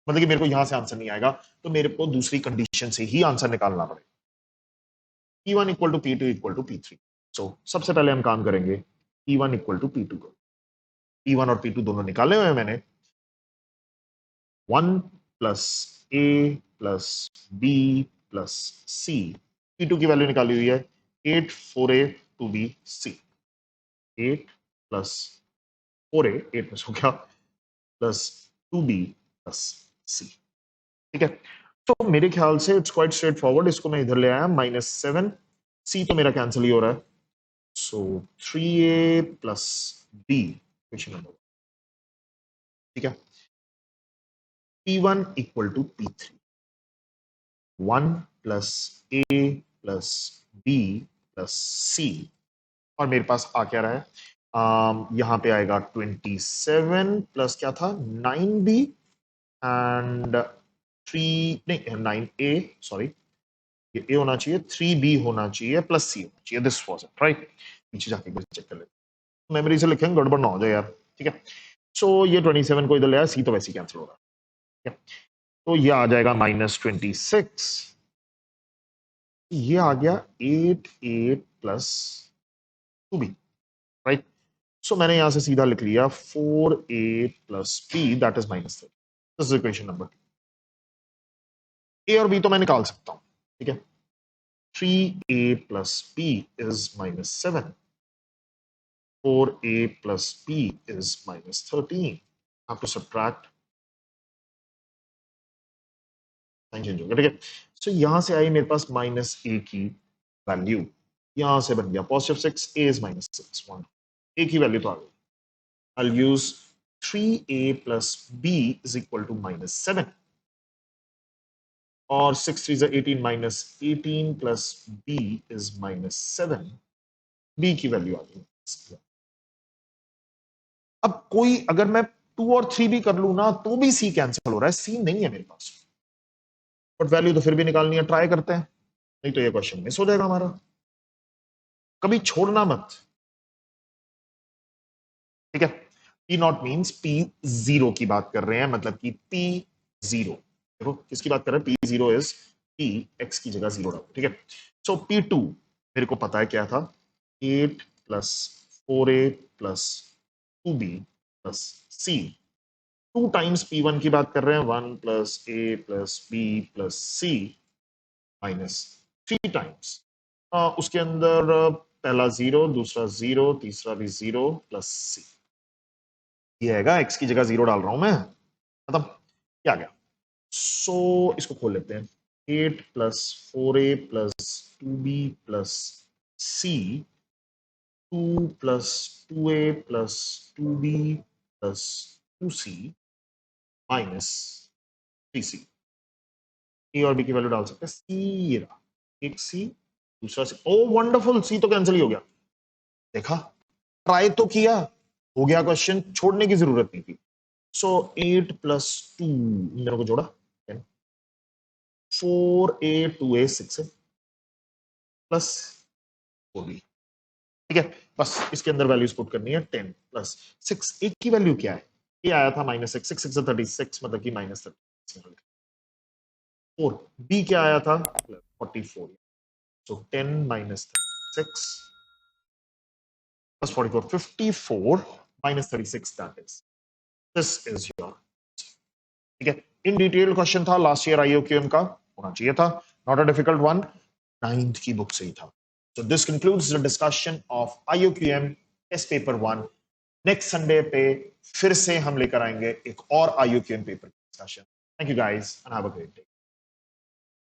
मतलब कि मेरे को यहां से आंसर नहीं आएगा, तो मेरे को दूसरी कंडीशन से ही आंसर निकालना पड़ेगा, P1 equal to P2 equal to P3। So सबसे पहले हम काम करेंगे P1 इक्वल टू P2 को, P1 और P2 दोनों निकाले हुए हैं मैंने, 1 plus a plus b plus c, P2 की वैल्यू निकाली हुई है 8 4a 2b c, 8 plus 4a 8 plus हो गया प्लस 2b प्लस c, ठीक है। तो मेरे ख्याल से इट्स क्वाइट स्ट्रेट फॉरवर्ड, इसको मैं इधर ले आया -7, c तो मेरा कैंसिल ही हो रहा है, so 3a plus b question number, ठीक है। P1 equal to P3, 1 plus a plus b plus c, और मेरे पास आ क्या रहा है यहां पे आएगा 27 प्लस क्या था 9b एंड 3 नहीं 9a, सॉरी ये a होना चाहिए, 3b होना चाहिए प्लस c होना चाहिए, दिस वाज इट राइट। पीछे जाके चेक कर लेते, मेमोरी से लिखेंगे गड़बड़ ना हो जाए यार, ठीक है। सो ये 27 को इधर ले आया, c तो वैसे ही कैंसिल हो रहा है, ठीक है। तो ये आ जाएगा -26, ये आ गया 8 प्लस 2b, राइट। सो मैंने यहां से सीधा लिख लिया 4a plus b that is -30, this is equation number 2। a और b तो मैं निकाल सकता हूं, ठीक है। 3a plus b is -7, 4a plus b is -13, I have to subtract, sign change हो गया, ठीक है। सो यहां से आई मेरे पास -a की वैल्यू, यहां से बन गया +6, a is -6, 1, a की वैल्यू तो आ गई। I'll use 3a plus b is equal to -7 और 6 3 18, -18 plus b is -7, b की वैल्यू आ गई। अब कोई अगर मैं 2 और 3 भी कर लू ना तो भी सी कैंसिल हो रहा है, सी नहीं है मेरे पास, बट वैल्यू तो फिर भी निकालनी है, ट्राई करते हैं, नहीं तो ये क्वेश्चन मिस हो जाएगा हमारा। कभी छोड़ना मत, ठीक है। पी नॉट मीन्स P0 की बात कर रहे हैं, मतलब कि P0, देखो किसकी बात कर रहे हैं, P0 इज P, x की जगह 0 डालो, ठीक है। सो P2 मेरे को पता है क्या था, 8 plus 4a plus 2b plus c, 2 times P1 की बात कर रहे हैं, 1 plus a plus b plus c minus 3 times, उसके अंदर पहला 0, दूसरा 0, तीसरा भी 0 प्लस c, ये आएगा, x की जगह 0 डाल रहा हूं मैं, खत्म, क्या गया। सो इसको खोल लेते हैं, 8 plus 4a plus 2b plus c, 2 plus 2a plus 2b plus 2c minus 3c, ए और बी की वैल्यू डाल सकते हैं, सी रहा, एक सी दूसरा सी, ओ वंडरफुल, सी तो कैंसिल ही हो गया, देखा, ट्राई तो किया, हो गया क्वेश्चन, छोड़ने की जरूरत नहीं थी। सो 8 प्लस 2 मेरे को जोड़ा 10, 4a 2a 6 प्लस 4b, ठीक है। बस इसके अंदर वैल्यूज पुट करनी है, 10 प्लस 6, एक की वैल्यू क्या है, ये आया था -6, 6 6 36, मतलब कि -30, 4 b क्या आया था 44, so 10 minus 36 plus 44, 54 minus 36, that is, this is your, ठीक है। इन डिटेल क्वेश्चन था, लास्ट ईयर IOQM का होना चाहिए था, not a difficult one, 9th की बुक से ही था। So this concludes the discussion of IOQM test paper 1। Next Sunday पे फिर से हम लेकर आएंगे एक और IOQM paper discussion. Thank you guys and have a great day.